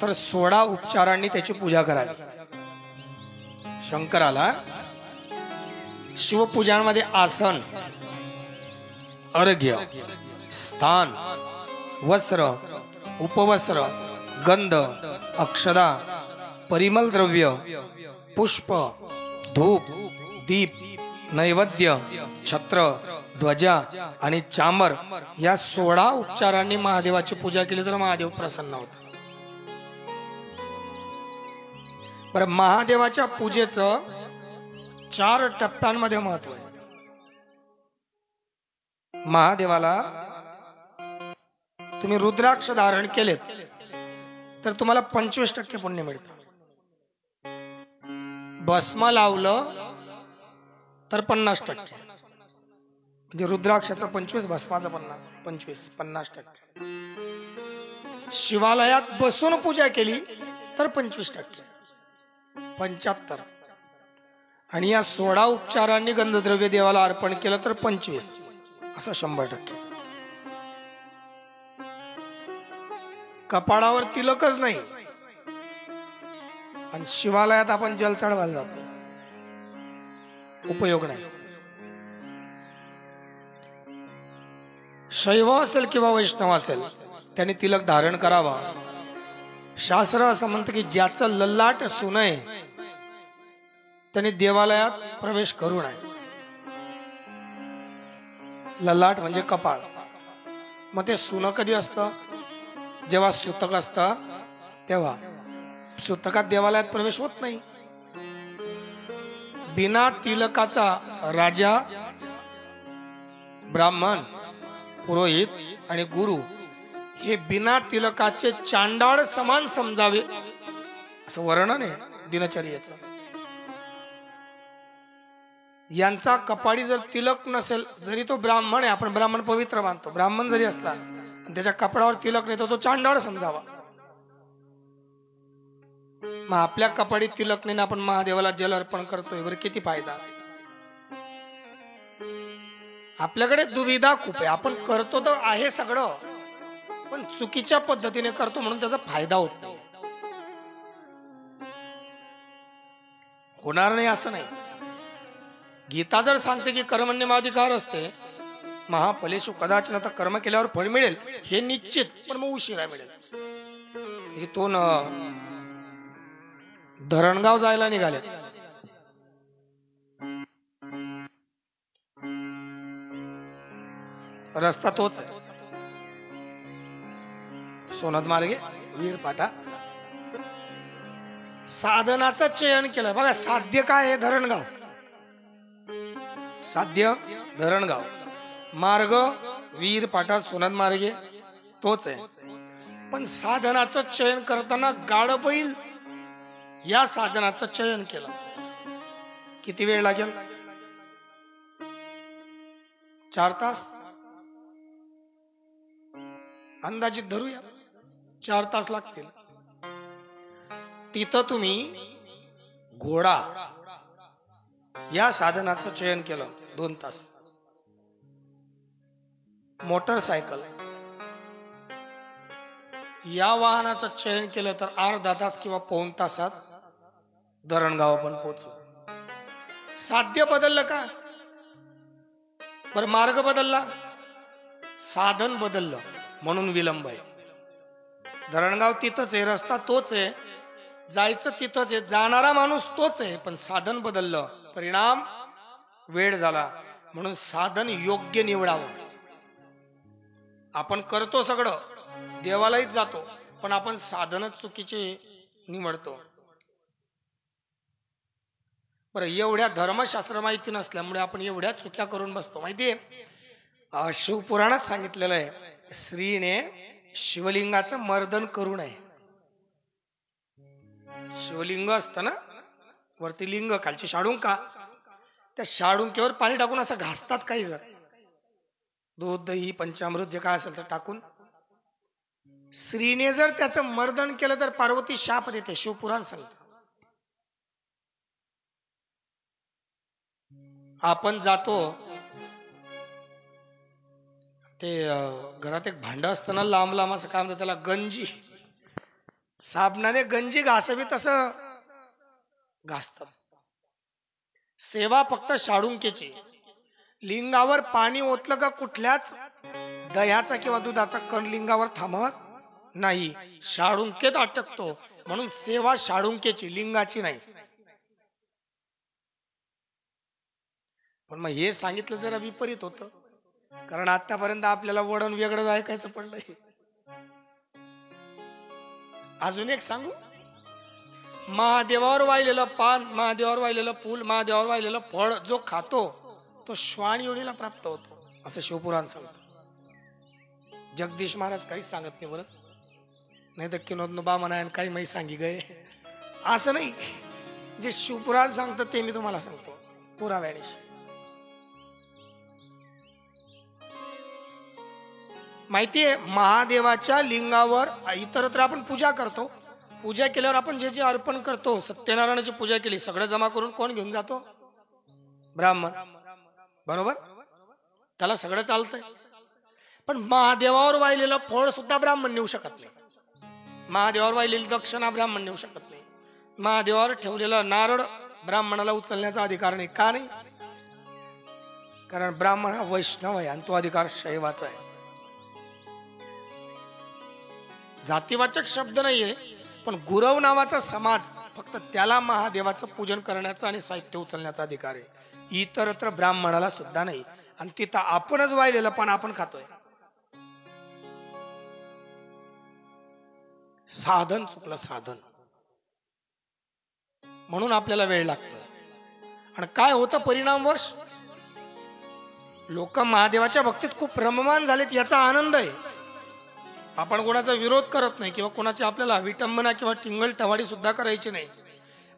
तर 16 उपचारांनी त्याची पूजा करावी. शंकराला शिवपूजांमध्ये आसन, अर्घ्य, स्थान, वस्त्र, उपवस्त्र, गंध, अक्षदा, परिमल द्रव्य, पुष्प, धूप, दीप, नैवेद्य, छत्र, ध्वजा आणि चामर या 16 उपचारांनी महादेवाची पूजा केली तर महादेव प्रसन्न होता. बरं, महादेवाच्या पूजेचं 4 टप्प्यांमध्ये महत्व आहे. महादेवाला तुम्ही रुद्राक्ष धारण केलेत तर तुम्हाला 25% पुण्य मिळतं. भस्म लावलं तर 50%, म्हणजे रुद्राक्षाचं 25, भस्माचं 50, 50%. शिवालयात बसून पूजा केली तर 25%, 75. आणि या 16 उपचारांनी गंधद्रव्य देवाला अर्पण केलं तर 25, असं 100%. कपाळावर तिलकच नाही आणि शिवालयात आपण जल चढवायला जातो, उपयोग नाही. शैव असेल किंवा वैष्णव असेल त्याने तिलक धारण करावा. शास्त्र असं म्हणतं की ज्याचं ललाट सुनय त्याने देवालयात प्रवेश करू नये. ललाट म्हणजे कपाळ. मग ते सुनं कधी असतं? जेव्हा सूतक असतं तेव्हा. सूतकात देवालयात प्रवेश होत नाही. बिना तिलकाचा राजा, ब्राह्मण, पुरोहित आणि गुरु हे बिना तिलकाचे चांडाळ समान समजावे असं वर्णन आहे दिनचर्येचं. यांचा कपाळी जर तिलक नसेल, जरी तो ब्राह्मण आहे, आपण ब्राह्मण पवित्र मानतो, ब्राह्मण जरी असला आणि त्याच्या कपाळावर तिलक नाही तर तो चांडाळ समजावा. मग आपल्या कपाळी तिलक नाही, आपण महादेवाला जल अर्पण करतोय, बरं किती फायदा? आपल्याकडे दुविधा खूप आहे. आपण करतो तर आहे सगळं, पण चुकीच्या पद्धतीने करतो म्हणून त्याचा फायदा होत नाही. होणार नाही असं नाही. गीता जर सांगते की कर्मण्यमाधिकार असते, महाफलेषु कदाचन, तर कर्म केल्यावर फळ मिळेल हे निश्चित, पण मग उशिरा मिळेल. इथून धरणगाव जायला निघाले, रस्ता तोच आहे, सोनद मार्गे वीरपाटा. साधनाचं चयन केलं. बघा साध्य काय आहे? धरणगाव. साध्य धरणगाव. मार्ग वीर पाठा सोनद मार्गे तोच आहे. पण साधनाचं चयन करताना गाढ बैल या साधनाचं चयन केलं. किती वेळ लागेल? 4 तास अंदाजित धरूया. 4 तास लागतील. तिथं तुम्ही घोडा या साधनाचं चयन केलं 2 तास. मोटरसायकल या वाहनाचं चयन केलं तर अर्धा तास किंवा पाऊण तासात धरणगाव आपण पोहोचू. साध्य बदललं का? बरं मार्ग बदलला, साधन बदललं म्हणून विलंब आहे. धरणगाव तिथंच आहे, रस्ता तोच आहे, जायचं तिथंच आहे, जाणारा माणूस तोच आहे, पण साधन बदललं. परिणाम वेळ झाला. म्हणून साधन योग्य निवडावं. आपण करतो सगळं, देवालाही जातो, पण आपण साधनच चुकीचे निवडतो. बरं एवढ्या धर्मशास्त्र माहिती नसल्यामुळे आपण एवढ्या चुक्या करून बसतो. माहितीये शिवपुराणात सांगितलेलं आहे स्त्रीने शिवलिंगाचं मर्दन करू नये. शिवलिंग असतं ना वरती लिंग, खालची शाडुंका, त्या शाडुंक्यावर पाणी टाकून असं घासतात काही जण. दूध दही पंचामृत जे काय असेल तर टाकून. स्त्रीने जर त्याचं मर्दन केलं तर पार्वती शाप देते, शिवपुराण सांगते. आपण जातो ते घरात एक भांड असतं ना लांब लांब असं काय म्हणतात त्याला, गंजी. साबणाने गंजी घासावी तसं घासतात. सेवा फक्त शाडुंकेची. लिंगावर पाणी ओतलं का कुठल्याच दह्याचा किंवा दुधाचा कण लिंगावर थांबत नाही, शाडुंकेत अटकतो. म्हणून सेवा शाडुंकेची, लिंगाची नाही. पण मग हे सांगितलं जरा विपरीत होतं, कारण आतापर्यंत आपल्याला वडण वेगळं ऐकायचं पडलंय. अजून एक सांगू, महादेवावर वाहिलेलं पान, महादेवावर वाहिलेलं फूल, महादेवावर वाहिलेलं फळ जो खातो तो श्वान योनीला प्राप्त होतो, असं शिवपुराण सांगतो. जगदीश महाराज काहीच सांगत नाही बरं, नाही तर किनोद बा म्हणा काही माही सांगी गए असं नाही. जे शिवपुराण सांगतं ते मी तुम्हाला सांगतो पुराव्यानिशी. माहितीये महादेवाच्या लिंगावर इतरत्र आपण पूजा करतो. पूजा केल्यावर आपण जे जे अर्पण करतो, सत्यनारायणाची पूजा केली, सगळं जमा करून कोण घेऊन जातो? ब्राह्मण. बरोबर, त्याला सगळं चालतंय. पण महादेवावर वाहिलेलं फळ सुद्धा ब्राह्मण नेऊ शकत नाही. महादेवावर वाहिलेली दक्षिणा ब्राह्मण नेऊ शकत नाही. महादेवावर ठेवलेला नारळ ब्राह्मणाला उचलण्याचा अधिकार नाही. का नाही? कारण ब्राह्मण हा वैष्णव आहे आणि तो अधिकार शैवाचा आहे. जातीवाचक शब्द नाहीये, पण गुरव नावाचा समाज फक्त त्याला महादेवाचं पूजन करण्याचा आणि साहित्य उचलण्याचा अधिकार आहे. इतरत्र ब्राह्मणाला सुद्धा नाही. आणि तिथं आपणच वाहिलेलं पण आपण खातोय. साधन चुकलं, साधन. म्हणून आपल्याला वेळ लागतोय. आणि काय होतं परिणामवश? लोक महादेवाच्या भक्तीत खूप रममान झालेत, याचा आनंद आहे. आपण कोणाचा विरोध करत नाही किंवा कोणाची आपल्याला विटंबना किंवा टिंगल टवाडी सुद्धा करायची नाही.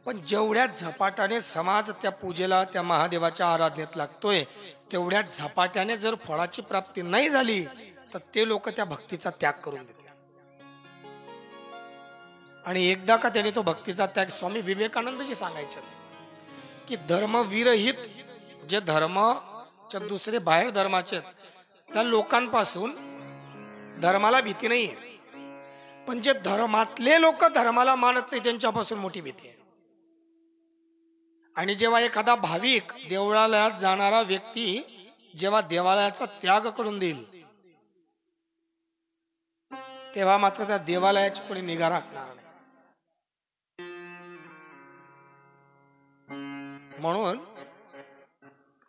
पण जेवढ्या झपाट्याने समाज त्या पूजेला, त्या महादेवाच्या आराधनेत लागतोय, तेवढ्या झपाट्याने जर फळाची प्राप्ती नाही झाली तर ते लोक त्या भक्तीचा त्याग करून देतात. आणि एकदा का त्याने तो भक्तीचा त्याग, स्वामी विवेकानंदजी सांगायचे की धर्मविरहित जे धर्माच्या दुसरे बाहेर धर्माचे त्या लोकांपासून धर्माला भीती नाहीये, पण जे धर्मातले लोक धर्माला मानत नाही त्यांच्यापासून मोठी भीती आहे. आणि जेव्हा एखादा भाविक देवळालयात जाणारा व्यक्ती जेव्हा देवालयाचा त्याग करून देईल, तेव्हा मात्र त्या देवालयाची कोणी निगा राखणार नाही. म्हणून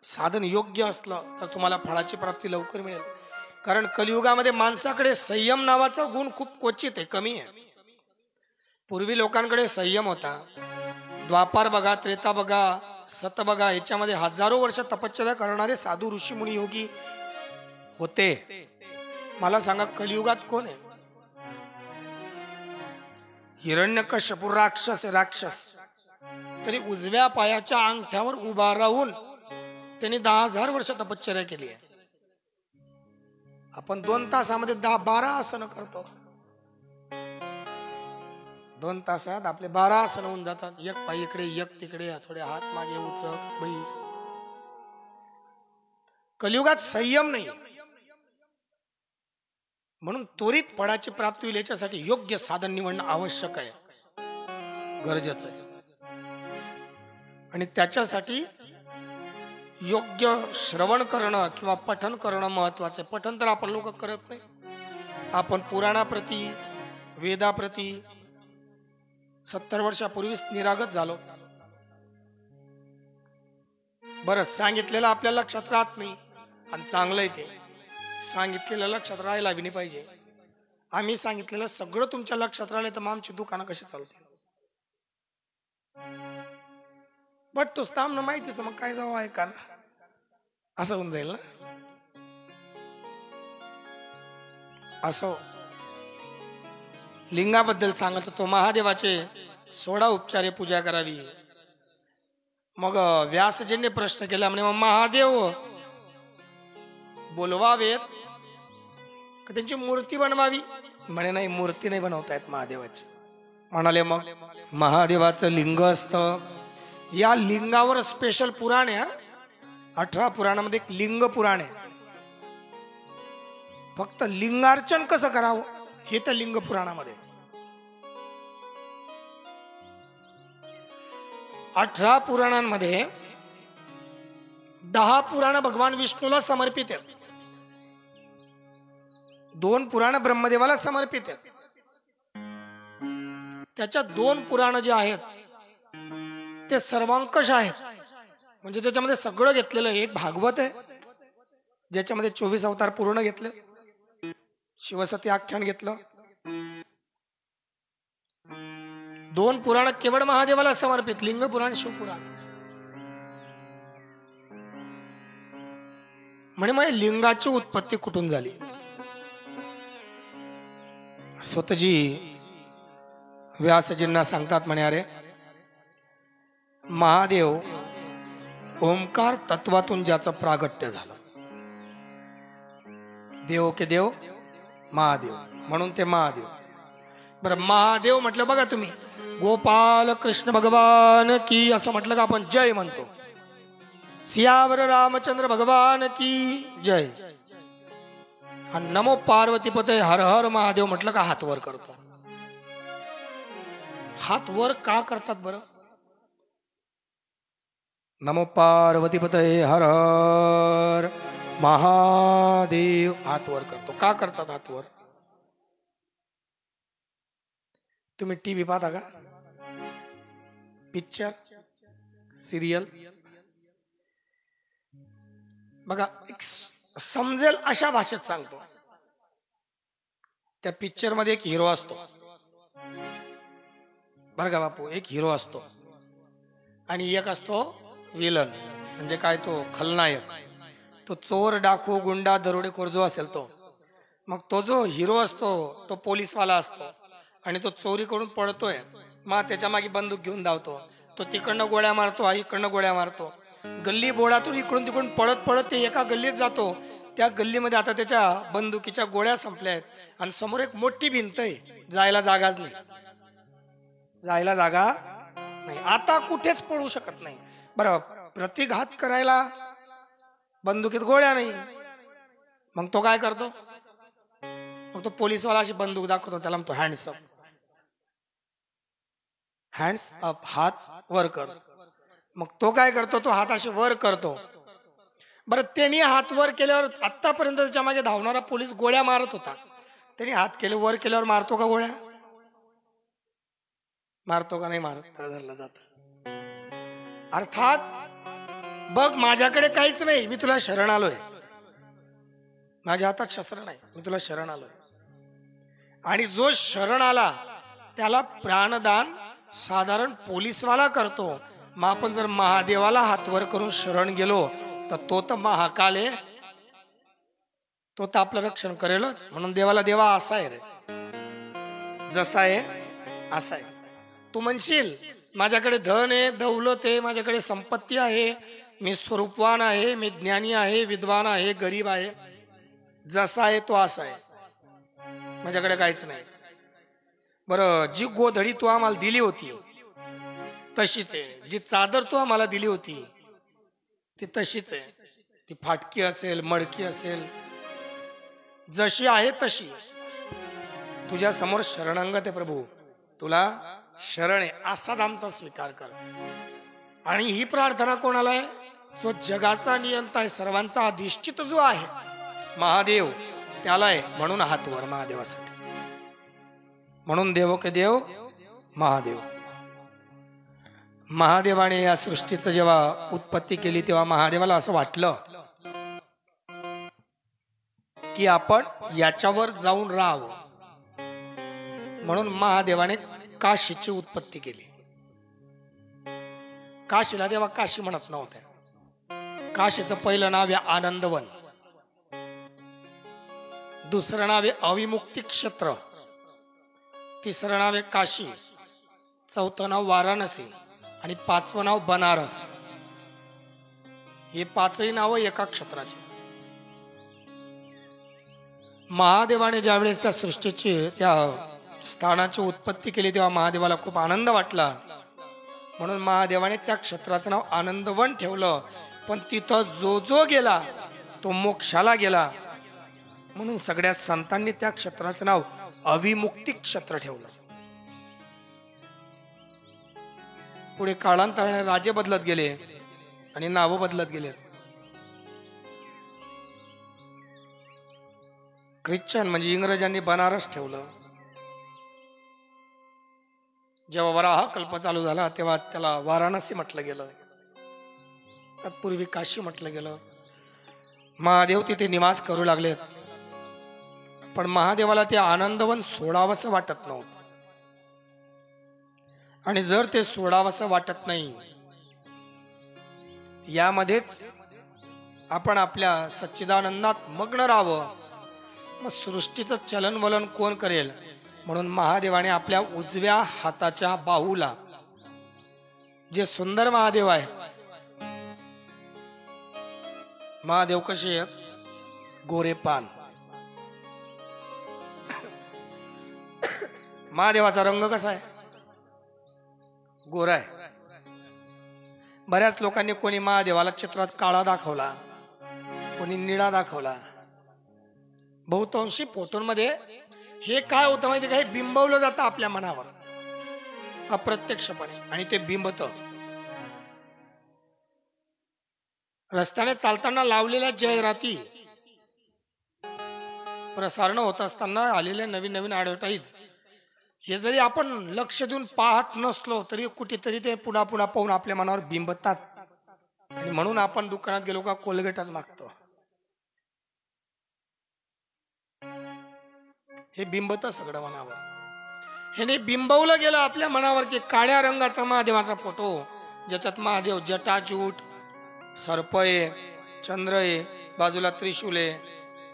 साधन योग्य असलं तर तुम्हाला फळाची प्राप्ती लवकर मिळेल. कारण कलियुगामध्ये माणसाकडे संयम नावाचा गुण खूप क्वचित आहे, कमी आहे. पूर्वी लोकांकडे संयम होता. द्वापार बघा, त्रेता बघा, सत बघा, याच्यामध्ये हजारो वर्ष तपश्चर्या करणारे साधू ऋषी मुनी योगी होते. मला सांगा कलियुगात कोण आहे? हिरण्यकश्यपू राक्षस राक्षस, तरी उजव्या पायाच्या अंगठ्यावर उभा राहून त्यांनी 10,000 वर्ष तपश्चर्या केली आहे. आपण 2 तासामध्ये 10-12 आसनं करतो. 2 तासात आपले 12 आसनं होऊन जातात. एक पाय इकडे, एक तिकडे, थोडे हात मागे उचक बैस. कलियुगात संयम नाही, म्हणून त्वरित फळाची प्राप्ती होईल याच्यासाठी योग्य साधन निवडणं आवश्यक आहे, गरजेचं आहे. आणि त्याच्यासाठी योग्य श्रवण करणं किंवा पठन करणं महत्वाचं आहे. पठन तर आपण लोक करत नाही. आपण पुराणाप्रती, वेदाप्रती 70 वर्षापूर्वीच निरागत झालो. बरं, सांगितलेलं आपल्या लक्षात राहत नाही, आणि चांगलं आहे ते. सांगितलेलं लक्षात राहायला बी नाही पाहिजे. आम्ही सांगितलेलं सगळं तुमच्या लक्षात राहिलं तर मग आमची दुकानं कशी चालतील? बट तो आमनं माहितीच, मग काय जावं आहे का ना, असं होऊन जाईल ना. असं लिंगाबद्दल सांगत होतो. महादेवाचे 16 उपचारे पूजा करावी. मग व्यासजींनी प्रश्न केला, म्हणे मग महादेव बोलवावेत का त्यांची मूर्ती बनवावी? म्हणे नाही, मूर्ती नाही बनवता येत महादेवाची. म्हणाले मग महादेवाचं लिंग असतं, या लिंगावर स्पेशल पुराण आहे. 18 पुराणामध्ये एक लिंग पुराण आहे. फक्त लिंगार्चन कसं करावं हे तर लिंग पुराणामध्ये. 18 पुराणांमध्ये 10 पुराण भगवान विष्णूला समर्पित आहेत, 2 पुराण ब्रह्मदेवाला समर्पित आहेत. त्याच्या 2 पुराण जे आहेत ते सर्वांकष आहेत, म्हणजे त्याच्यामध्ये सगळं घेतलेलं आहे. एक भागवत आहे ज्याच्यामध्ये 24 अवतार पूर्ण घेतले, शिवसती आख्यान घेतलं. 2 पुराण केवळ महादेवाला समर्पित, लिंग पुराण, शिवपुराण. म्हणे मग लिंगाची उत्पत्ती कुठून झाली? स्वतःजी व्यासजींना सांगतात, म्हणे अरे महादेव ओंकार तत्वातून ज्याचं प्रागट्य झालं, देव के देव महादेव, म्हणून ते महादेव. बरं, महादेव म्हटलं बघा तुम्ही, गोपाल कृष्ण भगवान की असं म्हटलं का आपण जय म्हणतो. सियावर रामचंद्र भगवान की जय. आणि नमो पार्वती पते हर हर महादेव म्हटलं का हात वर करतो. हात वर का करतात बरं? नमो पार्वती पते हर हर महादेव, हात वर करतो. का करतात हात वर? तुम्ही टीव्ही पाहता का? पिक्चर, सिरियल बघा, एक समजेल अशा भाषेत सांगतो. त्या पिक्चर मध्ये एक हिरो असतो बरं का बापू, एक हिरो असतो आणि एक असतो विलन, म्हणजे काय, तो खलनायक. तो चोर, डाकू, गुंडा, दरोडेखोर जो असेल तो. मग तो जो हिरो असतो तो पोलीसवाला असतो आणि तो चोरी करून पळतोय. मग त्याच्या मागे बंदूक घेऊन धावतो. तो तिकडनं गोळ्या मारतो, हा इकडनं गोळ्या मारतो. गल्ली बोळातून इकडून तिकडून पळत पळत ते एका गल्लीत जातो. त्या गल्लीमध्ये आता त्याच्या बंदुकीच्या गोळ्या संपल्या आहेत आणि समोर एक मोठी भिंत आहे, जायला जागाच नाही, जायला जागा नाही. आता कुठेच पळू शकत नाही. बरं, प्रतिघात करायला बंदुकीत गोळ्या नाही. मग तो काय करतो? मग तो पोलीसवाला अशी बंदूक दाखवतो, त्याला म्हणतो हँड्स अप, हँड्स अप, हात वर कर. मग तो काय करतो? तो हात असे वर करतो. बरं, त्यांनी हात वर केल्यावर आतापर्यंत त्याच्या मागे धावणारा पोलीस गोळ्या मारत होता. त्यांनी हात केले वर केल्यावर मारतो का गोळ्या? मारतो का नाही मारत? धरला जात. अर्थात बघ, माझ्याकडे काहीच नाही, मी तुला शरण आलोय, माझ्या हातात शस्त्र नाही, मी तुला शरण आलोय. आणि जो शरण आला त्याला प्राणदान साधारण पोलीसवाला करतो, मग आपण जर महादेवाला हातवर करून शरण गेलो तर तो तर महाकाल आहे, तो तर आपलं रक्षण करेलच. म्हणून देवाला देवा असा आहे रे, जसा आहे असा आहे. तू म्हणशील माझ्याकडे धन आहे, दौलत आहे, माझ्याकडे संपत्ती आहे, मी स्वरूपवान आहे, मी ज्ञानी आहे, विद्वान आहे, गरीब आहे. जसा आहे तो असा आहे, माझ्याकडे काहीच नाही. बरं, जी गोधडी तू आम्हाला दिली होती तशीच आहे, जी चादर तू आम्हाला दिली होती ती तशीच आहे. ती फाटकी असेल, मडकी असेल, जशी आहे तशी तुझ्या समोर शरणागत आहे प्रभू, तुला शरण आहे असाच आमचा स्वीकार कर. आणि ही प्रार्थना कोणाला आहे? जो जगाचा नियंता आहे, सर्वांचा अधिष्ठित जो आहे महादेव, त्याला आहे. म्हणून हात वर महादेवासाठी. म्हणून देवो के देव महादेव. महादेवाने या सृष्टीचं जेव्हा उत्पत्ती केली तेव्हा महादेवाला असं वाटलं की आपण याच्यावर जाऊन राहावं. म्हणून महादेवाने काशीची उत्पत्ती केली. काशीला देवा काशी म्हणत नव्हते. काशीचं पहिलं नाव आहे आनंदवन, दुसरं नाव आहे अविमुक्ती क्षेत्र, तिसरं नाव आहे काशी, चौथं नाव वाराणसी आणि पाचवं नाव बनारस. हे पाचही नाव एका क्षेत्राचे. महादेवाने ज्यावेळेस त्या सृष्टीची, त्या स्थानाची उत्पत्ती केली तेव्हा महादेवाला खूप आनंद वाटला. म्हणून महादेवाने त्या क्षेत्राचं नाव आनंदवन ठेवलं. पण तिथं जो जो गेला तो मोक्षाला गेला, म्हणून सगळ्या संतांनी त्या क्षेत्राचं नाव अविमुक्ती क्षेत्र ठेवलं. पुढे काळांतराने राजे बदलत गेले आणि नावं बदलत गेले. ख्रिश्चन म्हणजे इंग्रजांनी बनारस ठेवलं. जेव्हा वराह कल्प चालू झाला तेव्हा त्याला वाराणसी म्हटलं गेलं, तत्पूर्वी काशी म्हटलं गेलं. महादेव तिथे निवास करू लागलेत. पण महादेवाला ते आनंदवन सोडावंसं वाटत नव्हतं. आणि जर ते सोडावंसं वाटत नाही, यामध्येच आपण आपल्या सच्चिदानंदात मग्न राहावं, मग सृष्टीचं चलनवलन कोण करेल? म्हणून महादेवाने आपल्या उजव्या हाताच्या बाहूला जे सुंदर महादेव आहे, महादेव कसे आहेत? गोरेपान. महादेवाचा रंग कसा आहे? गोरा आहे. बऱ्याच लोकांनी कोणी महादेवाला चित्रात काळा दाखवला, कोणी निळा दाखवला. बहुतांशी फोटोंमध्ये हे काय होतं माहिती का? हे बिंबवलं जातं आपल्या मनावर अप्रत्यक्षपणे, आणि ते बिंबत. रस्त्याने चालताना लावलेल्या जाहिराती, प्रसारण होत असताना आलेले नवीन नवीन ऍडव्हर्टाईज, हे जरी आपण लक्ष देऊन पाहत नसलो तरी कुठेतरी ते पुन्हा पुन्हा पाहून आपल्या मनावर बिंबतात. आणि म्हणून आपण दुकानात गेलो का कोलगेटच मागतो. हे बिंबत सगळं मनावर. हे बिंबवलं गेलं आपल्या मनावर की काळ्या रंगाचा महादेवाचा फोटो, ज्याच्यात महादेव जटाजूट, सर्प आहे, चंद्र आहे, बाजूला त्रिशूल आहे,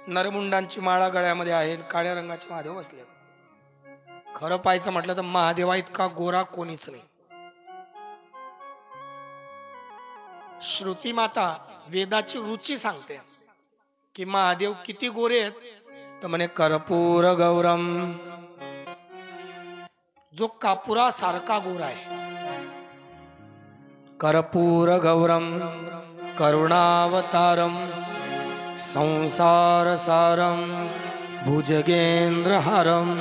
नरमुंडांची माळा गळ्यामध्ये आहे, काळ्या रंगाचे महादेव बसले. खरं पाहायचं म्हटलं तर महादेवा इतका गोरा कोणीच नाही. श्रुती माता वेदाची रुची सांगते की महादेव किती गोरे आहेत, तर म्हणे कर्पूर गौरम, जो कापुरा सारखा गोरा आहे. कर्पूर गौरम करुणावतारम संसार सारम भुजगेंद्र हारम.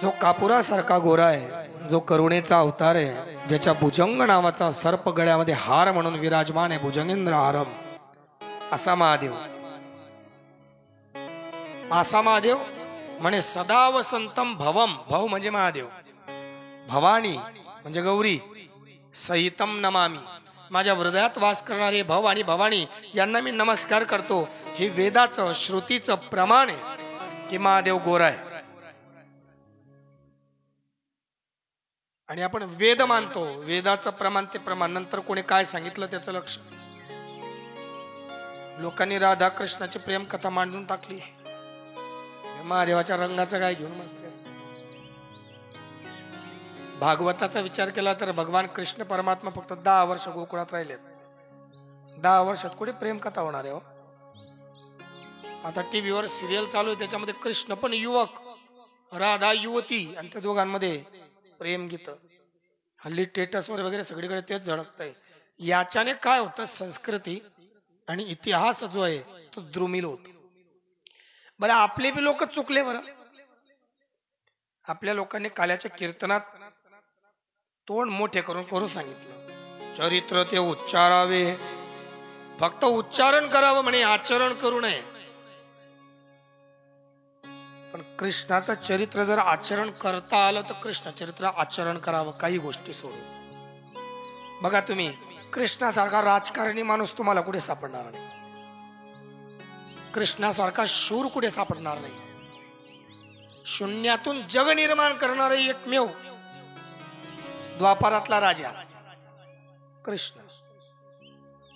जो कापुरा सारखा गोरा आहे, जो करुणेचा अवतार आहे, ज्याच्या भुजंग नावाचा सर्प गळ्यामध्ये हार म्हणून विराजमान आहे, भुजंगेंद्र हारम, असा महादेव. असा महादेव म्हणे सदा वसंतम भवम, भव म्हणजे महादेव, भवानी म्हणजे गौरी, सहितम नमामी, माझ्या हृदयात वास करणारे भव आणि भवानी यांना मी नमस्कार करतो. हे वेदाचं श्रुतीचं प्रमाण आहे की महादेव गोरा आहे. आणि आपण वेद मानतो, वेदाचं प्रमाण ते प्रमाण, नंतर कोणी काय सांगितलं त्याचं लक्ष. लोकांनी राधा कृष्णाची प्रेम कथा मांडून टाकली. महादेवाच्या रंगाचं काय घेऊन मस्त. भागवताचा विचार केला तर भगवान कृष्ण परमात्मा फक्त 10 वर्ष गोकुळात राहिलेत. 10 वर्षात कुठे प्रेम कथा होणार आहे हो. आता टीव्हीवर सिरियल चालू आहे, त्याच्यामध्ये कृष्ण पण युवक, राधा युवती, आणि त्या दोघांमध्ये प्रेम गीत. हल्ली स्टेटसवर वगैरे सगळीकडे तेच झळकतंय. याच्याने काय होतं, संस्कृती आणि इतिहास जो आहे तो द्रुमिल होतो. बरं, आपले बी लोक चुकले. बरं, आपल्या लोकांनी काल्याच्या कीर्तनात तोंड मोठे करून करून सांगितलं, चरित्र ते उच्चारावे, फक्त उच्चारण करावं म्हणे, आचरण करू नये. पण कृष्णाचं चरित्र जर आचरण करता आलं तर कृष्ण चरित्र आचरण करावं, काही गोष्टी सोडून. बघा तुम्ही, कृष्णासारखा राजकारणी माणूस तुम्हाला कुठे सापडणार नाही. कृष्णासारखा शूर कुठे सापडणार नाही. शून्यातून जग निर्माण करणारे एकमेव द्वापारातला राजा कृष्ण.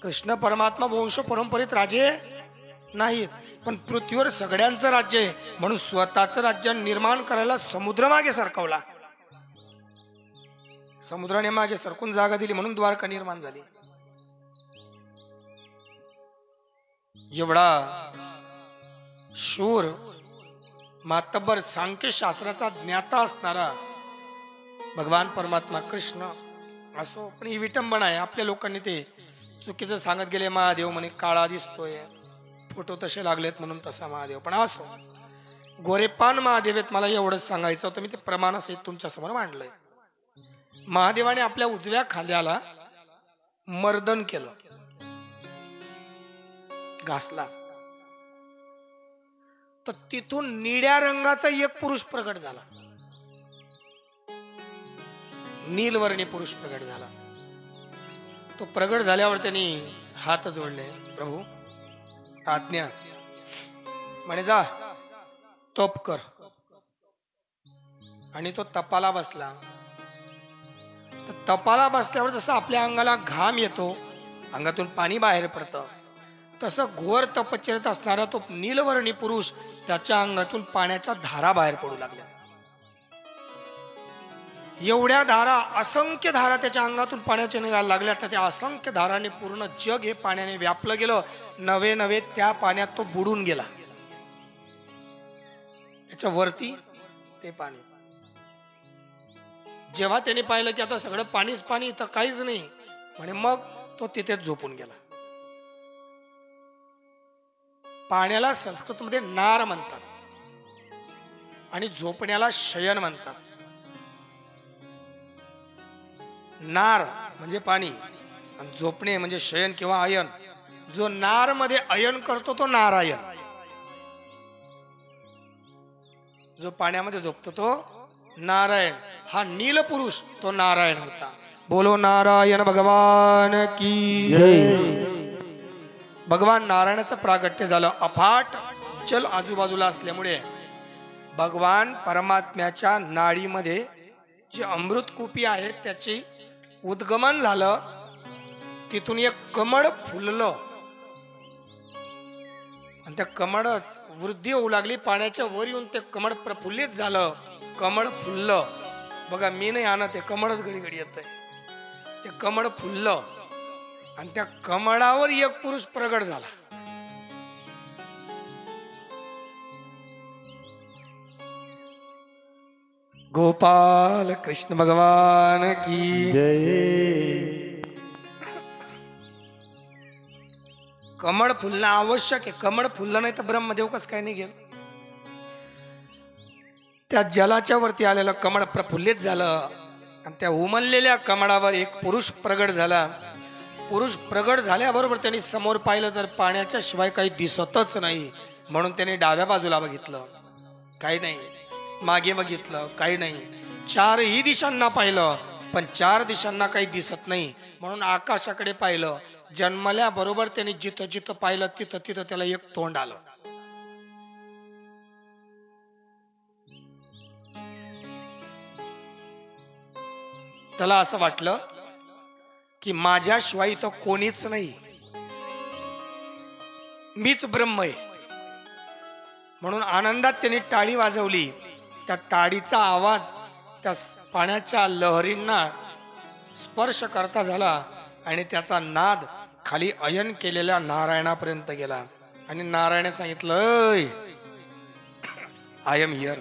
कृष्ण परमात्मा वंश परंपरेत राजे नाहीत, पण पृथ्वीवर सगळ्यांचं राज्य आहे, म्हणून स्वतःचं राज्य निर्माण करायला समुद्र मागे सरकवला. समुद्राने मागे सरकून जागा दिली म्हणून द्वारका निर्माण झाली. एवढा शूर, मातब्बर, सांख्य शास्त्राचा ज्ञाता असणारा भगवान परमात्मा कृष्ण असो. पण ही विटंबना आहे, आपल्या लोकांनी ते चुकीचं सांगत गेले. महादेव म्हणे काळा दिसतोय, फोटो तसे लागलेत म्हणून तसा महादेव. पण असो, गोरेपान महादेव आहेत. मला एवढंच सांगायचं होतं, मी ते प्रमाण सहित तुमच्या समोर मांडलंय. महादेवाने आपल्या उजव्या खांद्याला मर्दन केलं, घासला, तर तिथून निळ्या रंगाचा एक पुरुष प्रगट झाला, नीलवर्णी पुरुष प्रगट झाला. तो प्रगट झाल्यावर त्यांनी हात जोडले, प्रभू आज्ञा, म्हणे जा तप कर. आणि तो तपाला बसला. तर तपाला बसल्यावर जसं आपल्या अंगाला घाम येतो, अंगातून पाणी बाहेर पडतं, तसं घोर तपश्चर्येत असणारा तो नीलवर्णी पुरुष, त्याच्या अंगातून पाण्याच्या धारा बाहेर पडू लागल्या. एवढ्या धारा, असंख्य धारा त्याच्या अंगातून पाण्याच्या निघायला लागल्या. तर त्या असंख्य धाराने पूर्ण जग हे पाण्याने व्यापलं गेलं. नवे नवे त्या पाण्यात तो बुडून गेला. त्याच्या वरती ते पाणी. जेव्हा त्याने पाहिलं की आता सगळं पाणीच पाणी, इथं काहीच नाही म्हणे, मग तो तिथेच झोपून गेला. पाण्याला संस्कृतमध्ये नार म्हणतात आणि झोपण्याला शयन म्हणतात. नार म्हणजे पाणी आणि झोपणे म्हणजे शयन किंवा अयन. जो नार मध्ये अयन करतो तो नारायण, जो पाण्यामध्ये झोपतो तो नारायण. हा नील पुरुष तो नारायण होता. बोलो नारायण भगवान की जय. भगवान नारायणाचं प्रागट्य झालं. अफाट जल आजूबाजूला असल्यामुळे भगवान परमात्म्याच्या नाडीमध्ये जे अमृत कुपी आहे त्याची उद्गमन झालं. तिथून एक कमळ फुललं आणि त्या कमळच वृद्धी होऊ लागली. पाण्याच्या वर येऊन ते कमळ प्रफुल्लित झालं, कमळ फुललं. बघा, मी नाही आणत, ते कमळच घडी घडी येत आहे. ते कमळ फुललं आणि त्या कमळावर एक पुरुष प्रगट झाला. गोपाल कृष्ण भगवान की
जय.
कमळ फुलणं आवश्यक आहे. कमळ फुललं नाही तर ब्रह्मदेव कसं काय नाही गेलं. त्या जलाच्या वरती आलेलं कमळ प्रफुल्लित झालं आणि त्या उमललेल्या कमळावर एक पुरुष प्रगट झाला. पुरुष प्रगट झाल्याबरोबर त्यांनी समोर पाहिलं तर पाण्याच्या शिवाय काही दिसतच नाही. म्हणून त्याने डाव्या बाजूला बघितलं, काही नाही. मागे बघितलं, काही नाही. चारही दिशांना पाहिलं पण चार दिशांना काही दिसत नाही. म्हणून आकाशाकडे पाहिलं. जन्मल्याबरोबर त्यांनी जिथं जिथं पाहिलं तिथं तिथं त्याला एक तोंड आलं. त्याला असं वाटलं की माझ्याशिवाय तो कोणीच नाही, मीच ब्रह्म आहे. म्हणून आनंदात त्यांनी टाळी वाजवली. त्या टाळीचा आवाज त्या पाण्याच्या लहरींना स्पर्श करता झाला आणि त्याचा नाद खाली अयन केलेल्या नारायणापर्यंत गेला. आणि नारायण सांगितलं, आय एम हिअर,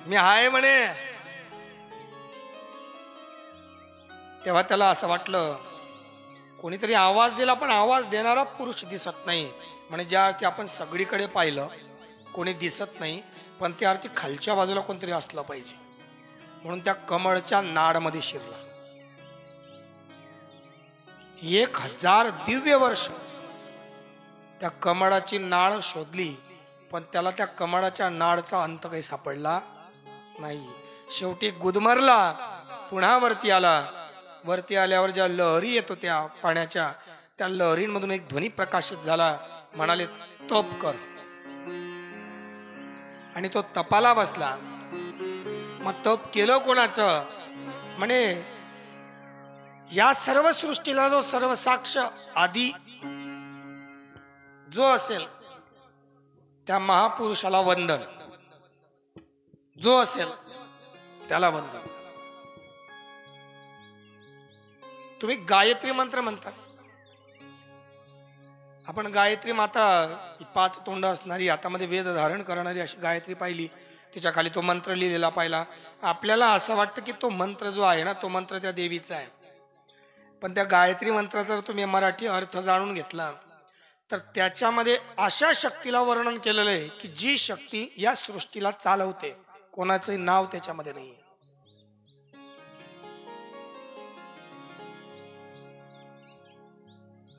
मी आहे म्हणे. तेव्हा त्याला असं वाटलं कोणीतरी आवाज दिला, पण आवाज देणारा पुरुष दिसत नाही. म्हणजे ज्या अर्थी आपण सगळीकडे पाहिलं कोणी दिसत नाही, पण त्या अर्थी खालच्या बाजूला कोणतरी असलं पाहिजे. म्हणून त्या कमळच्या नाडमध्ये शिरला. 1000 दिव्य वर्ष त्या कमळाची नाळ शोधली, पण त्याला त्या कमळाच्या नाडचा अंत काही सापडला नाही. शेवटी गुदमरला, पुन्हा वरती आला. वरती आल्यावर ज्या लहरी येत होत्या पाण्याच्या, त्या लहरींमधून एक ध्वनी प्रकाशित झाला. म्हणाले, तप कर. आणि तो तपाला बसला. मग तप केलं कोणाचं? म्हणे या सर्व सृष्टीला जो सर्व साक्ष आधी जो असेल त्या महापुरुषाला वंदन, जो असेल त्याला वंदन. तुम्ही गायत्री मंत्र म्हणता. आपण गायत्री माता 5 तोंड असणारी, हातामध्ये वेद धारण करणारी अशी गायत्री पाहिली. तिच्या खाली तो मंत्र लिहिलेला पाहिला. आपल्याला असं वाटतं की तो मंत्र जो आहे ना, तो मंत्र त्या देवीचा आहे. पण त्या गायत्री मंत्राचा जर तुम्ही मराठी अर्थ जाणून घेतला तर त्याच्यामध्ये अशा शक्तीला वर्णन केलेलं आहे की जी शक्ती या सृष्टीला चालवते. कोणाचंही नाव त्याच्यामध्ये नाही.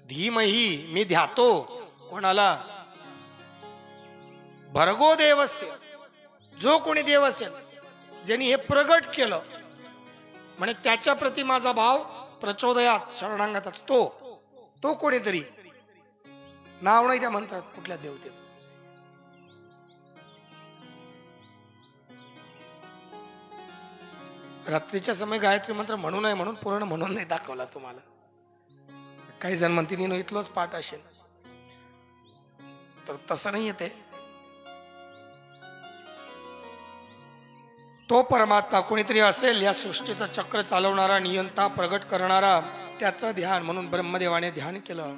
धीमही, मी ध्यातो कोणाला? भर्गो देवस्य, जो कोणी देव असेल ज्यांनी हे प्रगट केलं, म्हणे त्याच्या प्रती माझा भाव प्रचोदयात शरणांगतात. तो कोणीतरी, नाव नाही त्या मंत्रात कुठल्या देवतेचं. रात्रीच्या समय गायत्री मंत्र म्हणू नये म्हणून पूर्ण म्हणून नाही दाखवला तुम्हाला. काही जण म्हणतील इथलंच पाठ असेल, तर तसं नाही येते. तो परमात्मा कोणीतरी असेल या सृष्टीचं चक्र चालवणारा, नियंता, प्रगट करणारा, त्याचं ध्यान. म्हणून ब्रह्मदेवाने ध्यान केलं.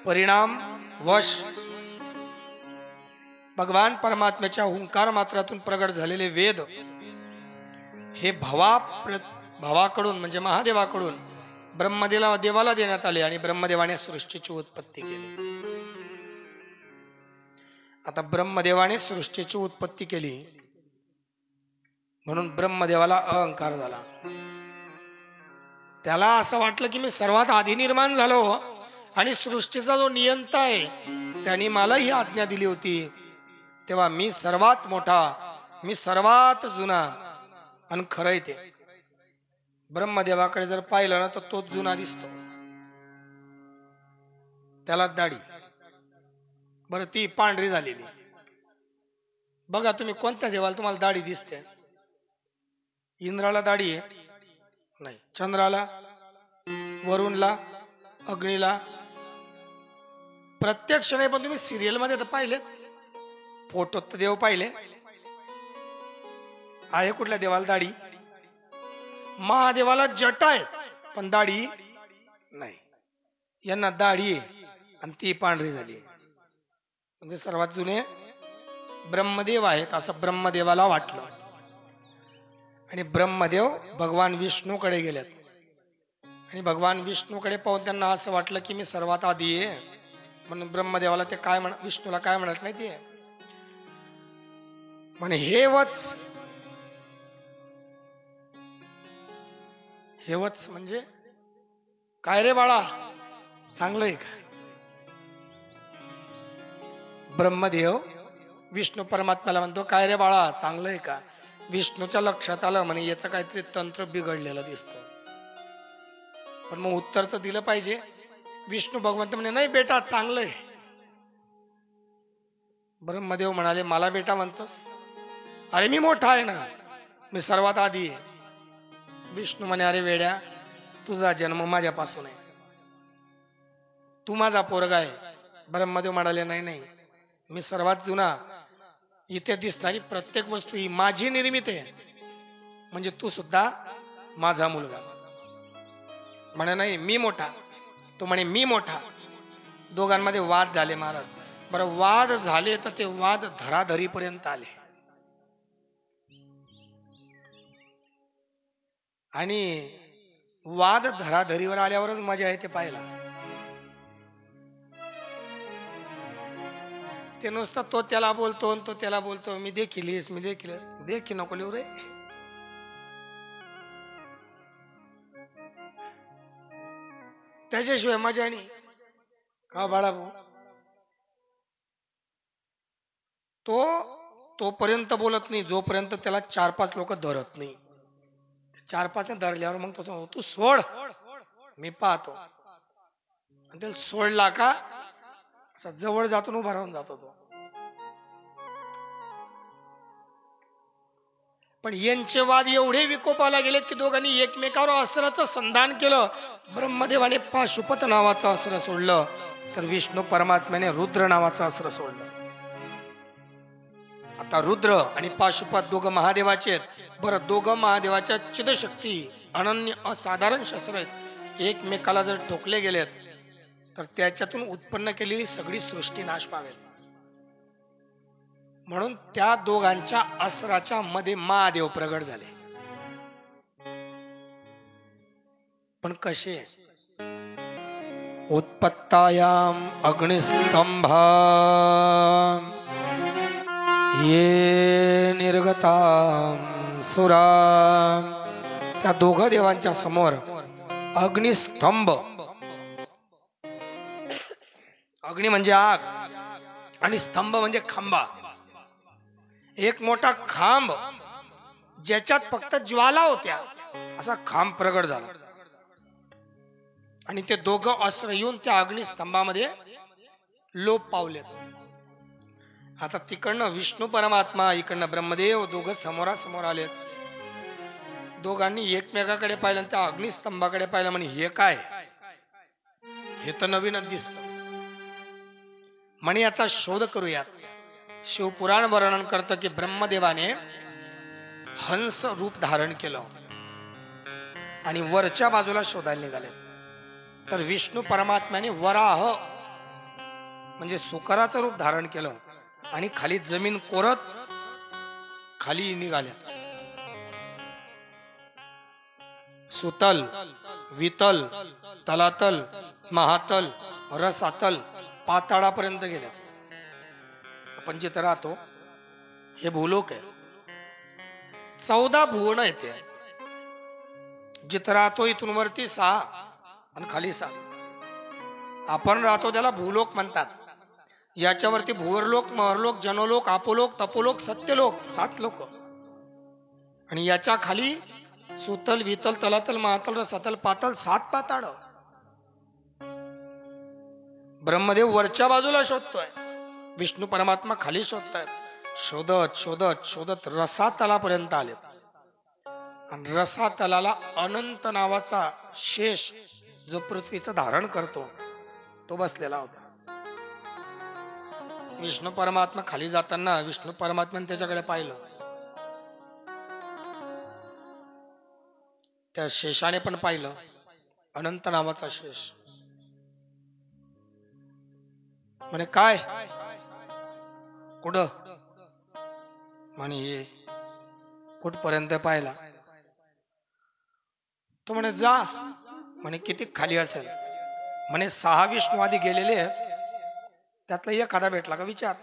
परिणाम वश भगवान परमात्म्याच्या हुंकार मात्रातून प्रगट झालेले वेद हे भावाकडून म्हणजे महादेवाकडून देवाला देण्यात आले आणि ब्रह्मदेवाने सृष्टीची उत्पत्ती केली. आता ब्रह्मदेवाने सृष्टीची उत्पत्ती केली म्हणून ब्रह्मदेवाला अहंकार झाला. त्याला असं वाटलं की मी सर्वात आधी निर्माण झालो आणि सृष्टीचा जो नियंता आहे त्यांनी मला ही आज्ञा दिली होती, तेव्हा मी सर्वात मोठा, मी सर्वात जुना. आणि खरंय ते ब्रह्मदेवाकडे जर पाहिलं ना तर तोच जुना दिसतो. त्याला दाढी, बरं ती पांढरी झालेली. बघा तुम्ही कोणत्या देवाला तुम्हाला दाढी दिसते? इंद्राला दाढी आहे? नाही. चंद्राला, वरुणला, अग्नीला प्रत्यक्ष नाही, पण तुम्ही सिरियल मध्ये तर पाहिले, फोटोत तर देव पाहिले. आहे कुठल्या देवाला दाढी? महादेवाला जटा आहेत पण दाढी नाही. यांना दाढी आहे आणि ती पांढरी झाली. म्हणजे सर्वात जुने ब्रह्मदेव आहेत असं ब्रह्मदेवाला वाटलं. आणि ब्रह्मदेव भगवान विष्णूकडे गेलेत आणि भगवान विष्णूकडे पाहून त्यांना असं वाटलं की मी सर्वात आधी आहे. म्हणून ब्रह्मदेवाला ते काय विष्णूला काय म्हणत माहितीये? म्हणे हे वत्स. हे वत्स म्हणजे काय रे बाळा, चांगलं आहे का? ब्रह्मदेव विष्णू परमात्म्याला म्हणतो काय रे बाळा, चांगलं आहे का? विष्णूच्या लक्षात आलं म्हणे याचं काहीतरी तंत्र बिघडलेलं दिसतं. पण मग उत्तर तर दिलं पाहिजे. विष्णू भगवंत म्हणे नाही बेटा चांगलं आहे. ब्रह्मदेव म्हणाले मला बेटा म्हणतोस? अरे मी मोठा आहे ना, मी सर्वात आधी आहे. विष्णू म्हणे अरे वेड्या, तुझा जन्म माझ्यापासून आहे, तू माझा पोरगा आहे. ब्रह्मदेव म्हणाले नाही नाही, मी सर्वात जुना, इथे दिसणारी प्रत्येक वस्तू ही माझी निर्मित आहे, म्हणजे तू सुद्धा माझा मुलगा. म्हणे नाही मी मोठा, तो म्हणे मी मोठा. दोघांमध्ये वाद झाले महाराज. बरं वाद झाले तर ते वाद धराधरीपर्यंत आले. आणि वाद धराधरीवर आल्यावरच मजा आहे ते पाहिला. ते नुसतं तो त्याला बोलतो तो त्याला बोलतो, मी देखील मी देखील देखी नको लिहू रे. त्याच्याशिवाय मजा नाही का बाळा भाऊ. तो तोपर्यंत बोलत नाही जोपर्यंत त्याला 4-5 लोक धरत नाही. 4-5 धरल्यावर मग तो तू सोड, मी पाहतो. आणि त्याला सोडला का असा जवळ जातो, उभा राहून जातो तो. पण यांचे वाद एवढे विकोपाला गेलेत की दोघांनी एकमेकावर अस्त्राचं संधान केलं. ब्रह्मदेवाने पाशुपत नावाचं अस्त्र सोडलं, तर विष्णू परमात्म्याने रुद्र नावाचं अस्त्र सोडलं. आता रुद्र आणि पाशुपत दोघं महादेवाचे आहेत. बरं, दोघं महादेवाच्या चिदशक्ती अनन्य असाधारण शस्त्र आहेत. एकमेकाला जर ठोकले गेलेत तर त्याच्यातून उत्पन्न केलेली सगळी सृष्टी नाश पावेल. म्हणून त्या दोघांच्या अस्त्राच्या मध्ये महादेव प्रगट झाले. पण कसे? उत्पत्तायाम अग्निस्तंभा ये निर्गताम सुरा. त्या दोघं देवांच्या समोर अग्निस्तंभ, अग्नी म्हणजे आग आणि स्तंभ म्हणजे खांबा. एक मोठा खांब ज्याच्यात फक्त ज्वाला होत्या असा खांब प्रगट झाला. आणि ते दोघं अस्त्र येऊन त्या अग्निस्तंभामध्ये लोप पावलेत. आता तिकडनं विष्णू परमात्मा, इकडनं ब्रह्मदेव, दोघं समोरासमोर आलेत. दोघांनी एकमेकाकडे पाहिलं आणि त्या अग्निस्तंभाकडे पाहिलं. म्हणे हे काय, हे तर नवीनच दिसत. म्हणे याचा शोध करूयात. शिवपुराण वर्णन करतं की ब्रह्मदेवाने हंस रूप धारण केलं आणि वरच्या बाजूला शोधायला निघाले. तर विष्णू परमात्म्याने वराह म्हणजे सुकराचं रूप धारण केलं आणि खाली जमीन कोरत खाली निघाल्या. सुतल, वितल, तलातल, महातल, रसातल, पाताळापर्यंत गेल्या. आपण जिथं राहतो हे भूलोक आहे. 14 भुवन आहेत. जिथं राहतो इथून वरती 6 आणि खाली 7. आपण राहतो त्याला भूलोक म्हणतात. याच्यावरती भुवरलोक, महरलोक, जनोलोक, अपोलोक, तपोलोक, सत्यलोक 7 लोक. आणि याच्या खाली सुतल, वितल, तलातल, महातल, रसातल, पातल 7 पाताळ. ब्रह्मदेव वरच्या बाजूला शोधतोय, विष्णू परमात्मा खाली शोधतायत. शोधत शोधत शोधत रसातलापर्यंत आले. आणि रसातलाला अनंत नावाचा शेष जो पृथ्वीचं धारण करतो तो बसलेला होता. विष्णू परमात्मा खाली जाताना विष्णू परमात्म्याने त्याच्याकडे पाहिलं. त्या शेषाने पण पाहिलं, अनंत नावाचा शेष. म्हणे काय, कुठं? म्हणे ये. कुठपर्यंत पाहिला? तो म्हणे जा. म्हणे किती खाली असेल? म्हणे 6 विष्णू आधी गेलेले आहेत, त्यातला एखादा भेटला का विचार.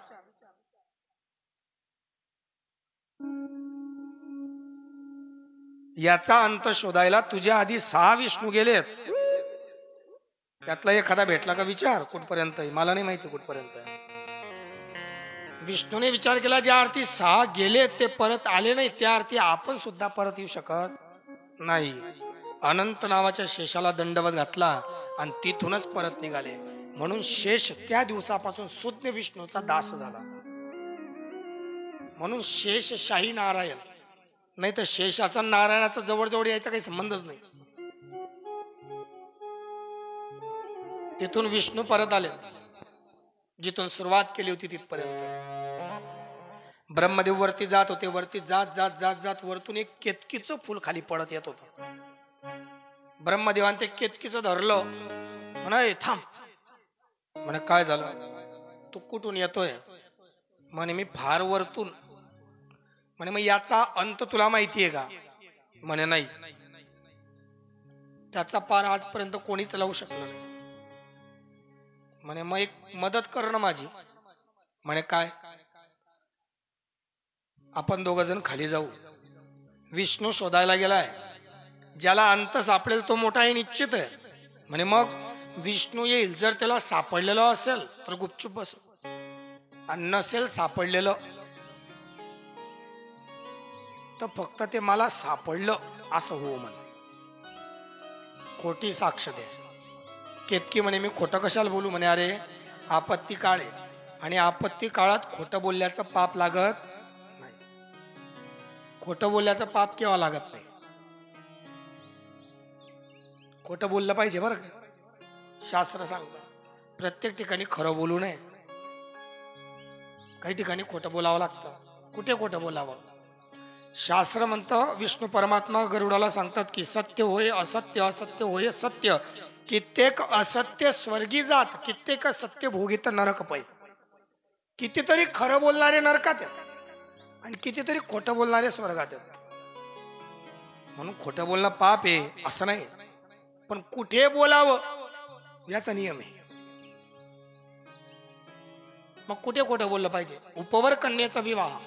याचा अंत शोधायला तुझ्या आधी 6 विष्णू गेलेत, त्यातला एखादा भेटला का विचार. कुठपर्यंत आहे मला नाही माहिती कुठपर्यंत आहे. विष्णूने विचार केला, ज्या अर्थी 6 गेलेत ते परत आले नाही, त्या अर्थी आपण सुद्धा परत येऊ शकत नाही. अनंत नावाच्या शेषाला दंडवत घातला आणि तिथूनच परत निघाले. म्हणून शेष त्या दिवसापासून सुज्ञ विष्णूचा दास झाला. म्हणून शेषशाही नारायण, नाही तर शेषाचा नारायणाचा जवळजवळ यायचा काही संबंधच नाही. तिथून विष्णू परत आले, जिथून सुरुवात केली होती तिथपर्यंत. ब्रह्मदेव वरती जात होते, वरती जात जात जात जात वरतून एक केतकीचं फुल खाली पडत येत होतं. ब्रह्मदेवाने ते केतकीचं धरलं, म्हणे थांब. म्हणे काय झालं? तू कुठून येतोय? म्हणे मी फार वरतून. म्हणे मग याचा अंत तुला माहिती आहे का? म्हणे नाही. त्याचा पार आजपर्यंत कोणीच लावू शकलं नाही. म्हणे मग एक मदत कर ना माझी. म्हणे काय? आपण दोघ जण खाली जाऊ. विष्णू शोधायला गेलाय, ज्याला अंत सापडेल तो मोठा आहे निश्चित आहे. म्हणे मग विष्णू येईल, जर त्याला सापडलेलं असेल तर गुपचूप बस, आणि नसेल सापडलेलं तर फक्त ते मला सापडलं असं हो म्हणे. खोटी साक्ष दे. केतकी म्हणे मी खोटं कशाला बोलू? म्हणे अरे आपत्ती काळ आहे, आणि आपत्ती काळात खोटं बोलल्याचं पाप लागत नाही. खोटं बोलल्याचं पाप केव्हा लागत नाही? खोटं बोललं पाहिजे बरं का. शास्त्र सांगतं प्रत्येक ठिकाणी खरं बोलू नये, काही ठिकाणी खोटं बोलावं लागतं. कुठे खोटं बोलावं? शास्त्र म्हणतं, विष्णू परमात्मा गरुडाला सांगतात की सत्य होय असत्य, असत्य होय सत्य. कित्येक असत्य स्वर्गी जात, कित्येक सत्य भोगित नरक पै. कितीतरी खरं बोलणारे नरकात आहेत आणि कितीतरी खोटं बोलणारे स्वर्गात आहेत. म्हणून खोटं बोलणं पाप आहे असं नाही, पण कुठे बोलावं याचा नियम आहे. मग कुठे खोटं बोललं पाहिजे? उपवर कन्याचा विवाह,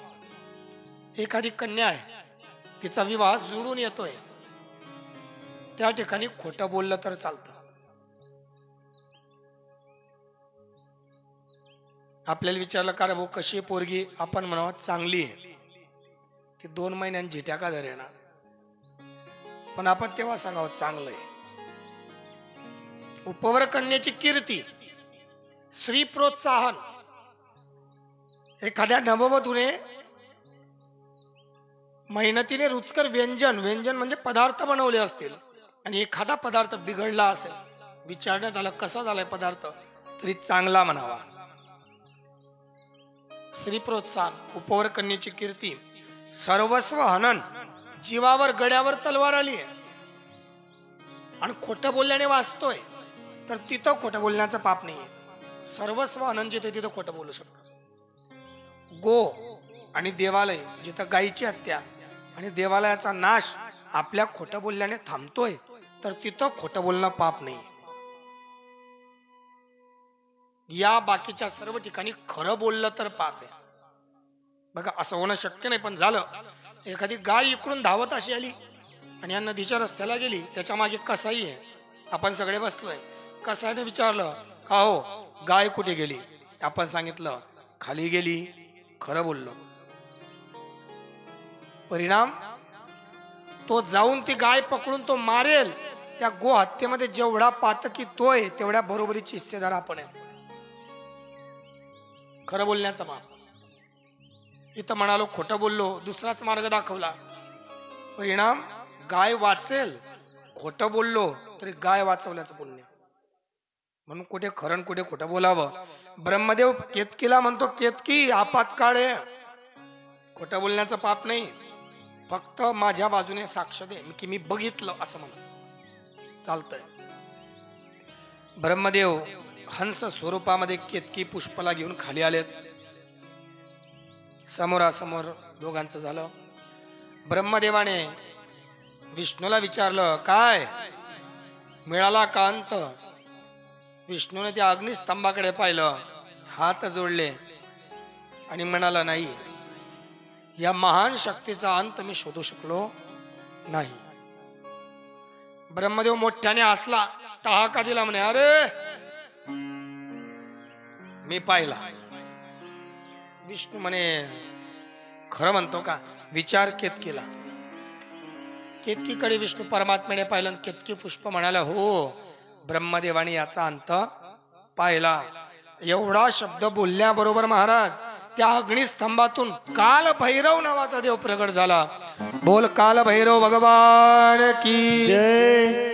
एखादी कन्या आहे तिचा विवाह जुळून येतोय, त्या ठिकाणी खोटं बोललं तर चालतं. आपल्याला विचारलं का रे भाऊ कशी आहे पोरगी? आपण म्हणावं चांगली आहे. की 2 महिन्यांनी झिट्या का धरेना? पण आपण तेव्हा सांगावं चांगलं आहे. उपवर कन्याची कीर्ती, श्री प्रोत्साहन. एखाद्या नववधूने मेहनतीने रुचकर व्यंजन म्हणजे पदार्थ बनवले असतील, आणि एखादा पदार्थ बिघडला असेल, विचारण्यात आलं कसा झालाय पदार्थ, तरी चांगला म्हणावा. श्री प्रोत्साहन. उपवर कन्याची कीर्ती. सर्वस्व हनन, जीवावर गड्यावर तलवार आली आहे आणि खोटं बोलल्याने वाचतोय, तर तिथं खोटं बोलण्याचं पाप नाहीये. सर्वस्व हनन जिथे तिथं खोटं बोलू शकतो. गो आणि देवालय, जिथं गायीची हत्या आणि देवालयाचा नाश आपल्या खोटं बोलल्याने थांबतोय, तर तिथं खोटं बोलणं पाप नाही. या बाकीच्या सर्व ठिकाणी खरं बोललं तर पाप आहे. बघा असं होणं शक्य नाही, पण झालं. एखादी गाय इकडून धावत अशी आली आणि या नदीच्या रस्त्याला गेली, त्याच्या मागे कसाई आहे, आपण सगळे बसलोय. कसाईने विचारलं का हो गाय कुठे गेली? आपण सांगितलं खाली गेली. खरं बोललो. परिणाम तो जाऊन ती गाय पकडून तो मारेल. त्या गो हत्येमध्ये जेवढा पातकी तोय, तेवढ्या बरोबरीची हिस्सेदार आपण आहे. खरं बोलण्याचा मार्ग. इथं म्हणालो खोटं बोललो, दुसराच मार्ग दाखवला. परिणाम गाय वाचेल. खोटं बोललो तरी गाय वाचवल्याचं पुण्य. म्हणून कुठे खरं कुठे खोटं बोलावं. ब्रह्मदेव केतकीला म्हणतो केतकी आपत्काळ आहे, खोटं बोलण्याचं पाप नाही, फक्त माझ्या बाजूने साक्ष दे की मी बघितलं असं म्हणत चालतंय. ब्रह्मदेव हंस स्वरूपामध्ये केतकी पुष्पला घेऊन खाली आलेत. समोरासमोर दोघांचं झालं. ब्रह्मदेवाने विष्णूला विचारलं काय मिळाला का अंत? विष्णूने त्या अग्निस्तंभाकडे पाहिलं, हात जोडले आणि म्हणाला नाही, या महान शक्तीचा अंत मी शोधू शकलो नाही. ब्रह्मदेव मोठ्याने हसला, टहाका दिला, म्हणे अरे मी पाहिला. विष्णू म्हणे खरं म्हणतो का? विचार केतकीला. केतकीकडे विष्णू परमात्म्याने पाहिलं. केतकी पुष्प म्हणाला हो ब्रह्मदेवाने याचा अंत पाहिला. एवढा शब्द बोलल्याबरोबर महाराज त्या अग्निस्तंभातून काल भैरव नावाचा देव प्रगट झाला. बोल काल भैरव भगवान की
जय.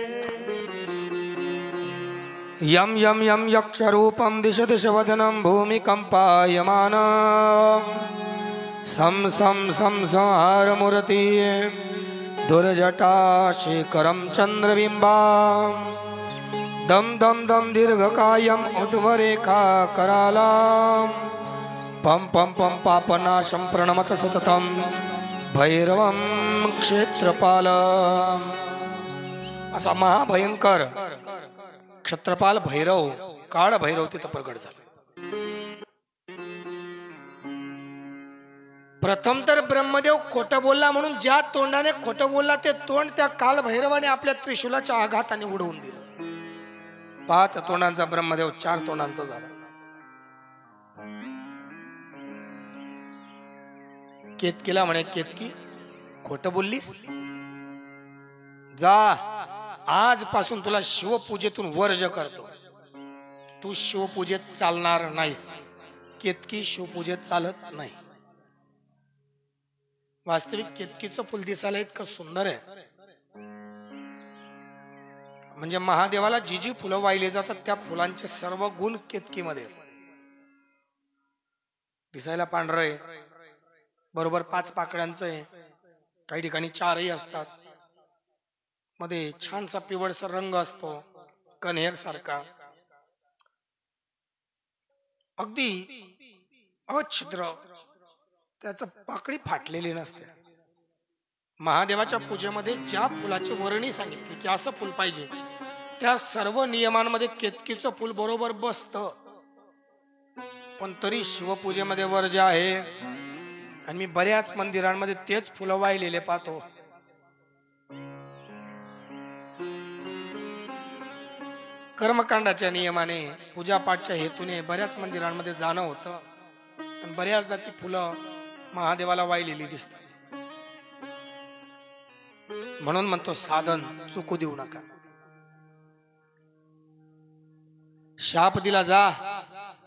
यम यम यम यक्ष रूपम दिश दिश वदनम भूमिकंपायमान सम सम सम संहार मूर्ति दुर्जटा शेखरम चंद्रबिंबा दम दम दम दीर्घकायम उद्वरेखा कराला पम पम पम पापनाशम प्रणमत सततम भैरवम क्षेत्रपाल. असा महाभयंकर क्षेत्रपाल भैरव काळ भैरव तिथं प्रगट झाला. प्रथम तर ब्रह्मदेव खोटं बोलला म्हणून ज्या तोंडाने खोटं बोलला ते तोंड त्या काल भैरवाने आपल्या त्रिशूलाच्या आघाताने उडवून दिलं. 5 तोंडांचा ब्रह्मदेव 4 तोंडांचा झाला. केतकीला म्हणे केतकी खोटं बोललीस, जा आजपासून तुला शिवपूजेतून वर्ज करतो. तू शिवपूजेत चालणार नाहीस. केतकी शिवपूजेत चालत नाही. वास्तविक केतकीचं फुल दिसायला इतकं सुंदर आहे, म्हणजे महादेवाला जी जी फुलं वाहिली जातात त्या फुलांचे सर्व गुण केतकीमध्ये. दिसायला पांढरं आहे, बरोबर 5 पाकळ्यांचं आहे, काही ठिकाणी 4ही असतात, मध्ये छानसा पिवळसर रंग असतो कन्हेर सारखा, अगदी अछिद्र, त्याचं पाकळी फाटलेली नसते. महादेवाच्या पूजेमध्ये ज्या फुलाची वर्णी सांगितली की असं फुल पाहिजे त्या सर्व नियमांमध्ये केतकीचं फुल बरोबर बसतं. पण तरी शिवपूजेमध्ये वर्ज आहे. आणि मी बऱ्याच मंदिरांमध्ये तेच फुलं वाहिलेले पाहतो. कर्मकांडाच्या नियमाने पूजापाठच्या हेतूने बऱ्याच मंदिरांमध्ये जाणं होतं, पण बऱ्याचदा ती फुलं महादेवाला वाहिलेली दिसतात. म्हणून म्हणतो साधन चुकू देऊ नका. शाप दिला, जा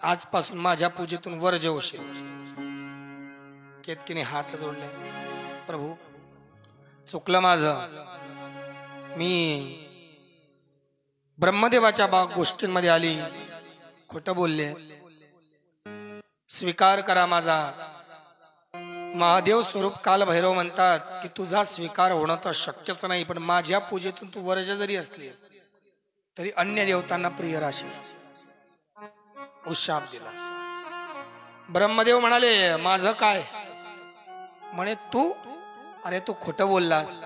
आजपासून माझ्या पूजेतून वर्ज होशील. केतकीने हात जोडले, प्रभू चुकलं माझं, मी ब्रह्मदेवाच्या गोष्टींमध्ये आली, खोटं बोलले, स्वीकार करा माझा. महादेव स्वरूप काल भैरव म्हणतात की तुझा स्वीकार होणं तर शक्यच नाही, पण माझ्या पूजेतून तू वर्ज जरी असली तरी अन्य देवतांना प्रिय राशील. उशाप दिला. ब्रह्मदेव म्हणाले, माझं काय? म्हणे तू, अरे तू खोटं बोललास,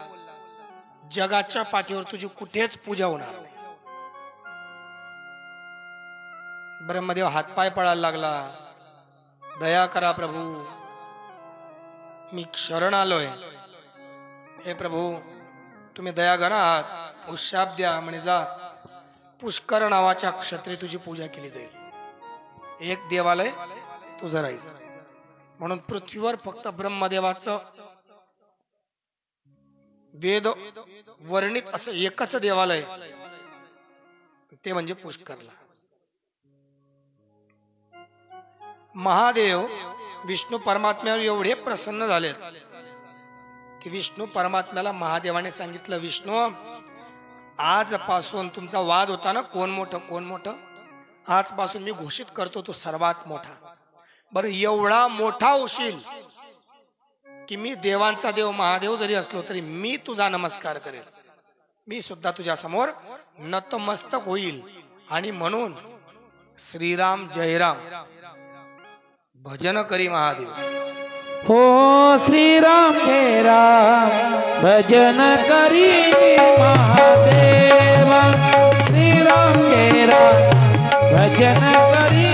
जगाच्या पाठीवर तुझी कुठेच पूजा होणार नाही. ब्रह्मदेव हातपाय पडायला लागला, दया करा प्रभू, मी शरण आलोय, हे प्रभू तुम्ही दयाघन आहात, उशाप द्या. म्हणे जा, पुष्कर नावाच्या क्षत्रिय तुझी पूजा केली जाईल, एक देवालय तुझं राहील. म्हणून पृथ्वीवर फक्त ब्रह्मदेवाचं वेद वर्णित असं एकच देवालय, ते म्हणजे पुष्करला. महादेव विष्णू परमात्म्यावर एवढे प्रसन्न झालेत की विष्णू परमात्म्याला महादेवाने सांगितलं, विष्णू आजपासून तुमचा वाद होता ना कोण मोठं कोण मोठं, आजपासून मी घोषित करतो तू सर्वात मोठा. बरं एवढा मोठा होशील की मी देवांचा देव महादेव जरी असलो तरी मी तुझा नमस्कार करेल, मी सुद्धा तुझ्या समोर नतमस्तक होईल. आणि म्हणून श्रीराम जयराम भजन करी महादेव.
हो श्रीराम जय राम भजन करी महादेव. श्रीराम जय राम भजन करी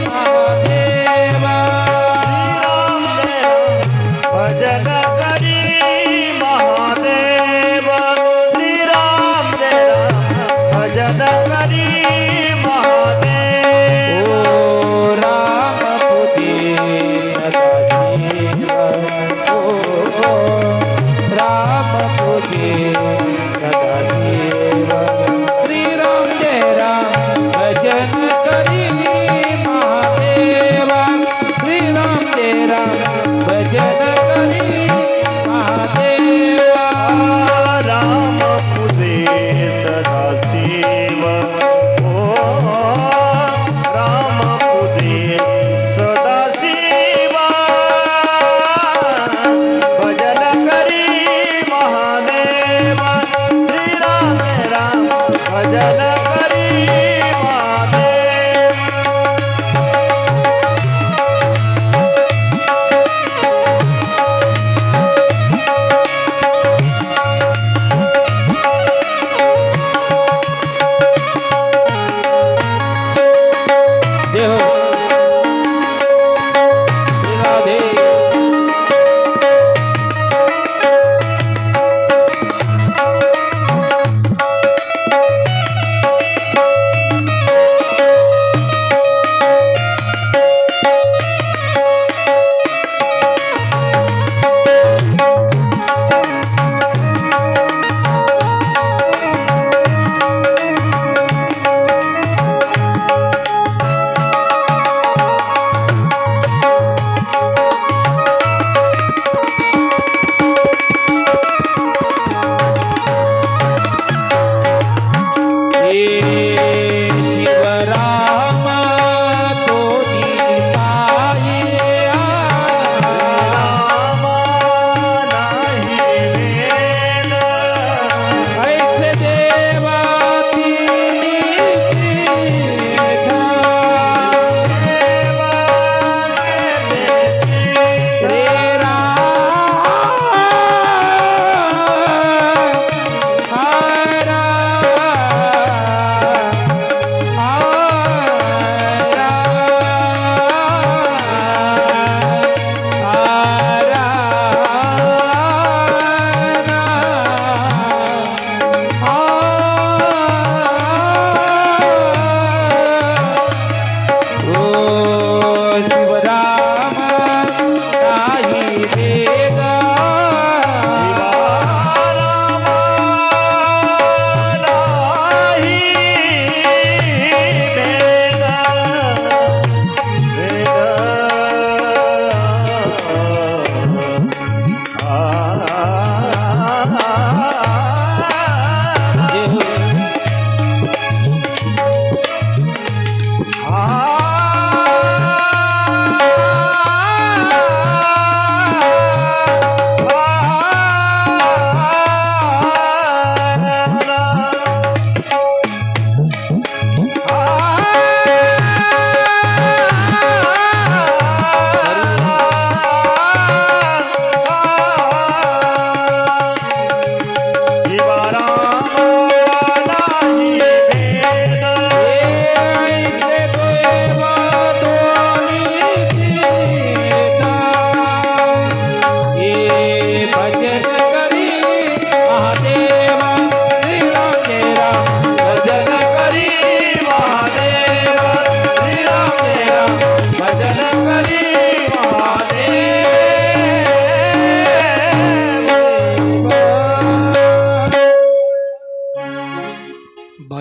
महादेव.
श्रीराम जय भजन करी महादेव. श्रीराम जय भजन करी महादेव.
ओ राम पुती सदाशिव. ओ राम पुती सदाशिव. श्रीराम जय राम भजन करी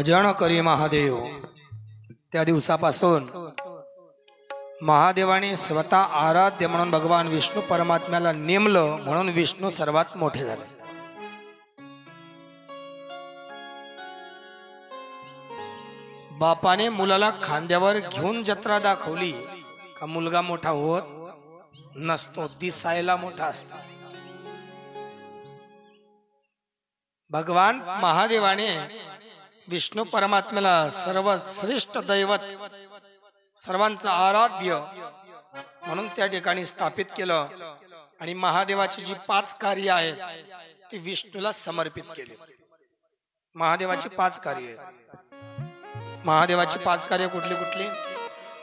भजन करी महादेव. त्या दिवसापासून महादेवाने स्वतः आराध्य म्हणून भगवान विष्णू परमात्म्याला नेमलं, म्हणून विष्णू सर्वात मोठे झाले. बापाने मुलाला खांद्यावर घेऊन जत्रा दाखवली का मुलगा मोठा होत नसतो, दिसायला मोठा असतो. भगवान महादेवाने विष्णू परमात्म्याला सर्वश्रेष्ठ दैवत, सर्वांचं आराध्य म्हणून त्या ठिकाणी स्थापित केलं आणि महादेवाची जी 5 कार्य आहेत ती विष्णूला समर्पित केली. महादेवाची 5 कार्य आहेत. महादेवाची 5 कार्य कुठली कुठली?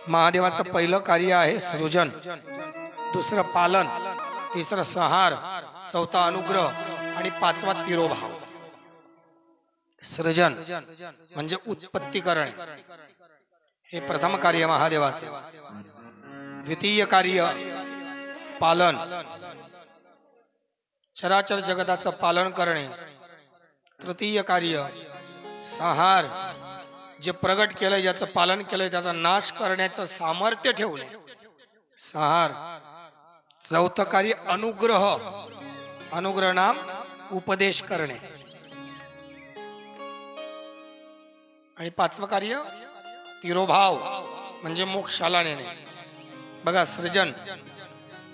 महादेवाचं पहिलं कार्य आहे सृजन, दुसरं पालन, तिसरं संहार, चौथा अनुग्रह आणि 5वा तिरोभाव. सृजन म्हणजे उत्पत्ती करणे, हे प्रथम कार्य महादेवाचे. द्वितीय कार्य पालन, चराचर जगताचं पालन करणे. तृतीय कार्य संहार, जे प्रगट केलंय, ज्याचं पालन केलंय त्याचा नाश करण्याचं सामर्थ्य ठेवणे, संहार. चौथं कार्य अनुग्रह, अनुग्रह नाम उपदेश करणे. आणि 5वं कार्य तिरोभाव म्हणजे मोक्षाला नेणे. बघा, सृजन,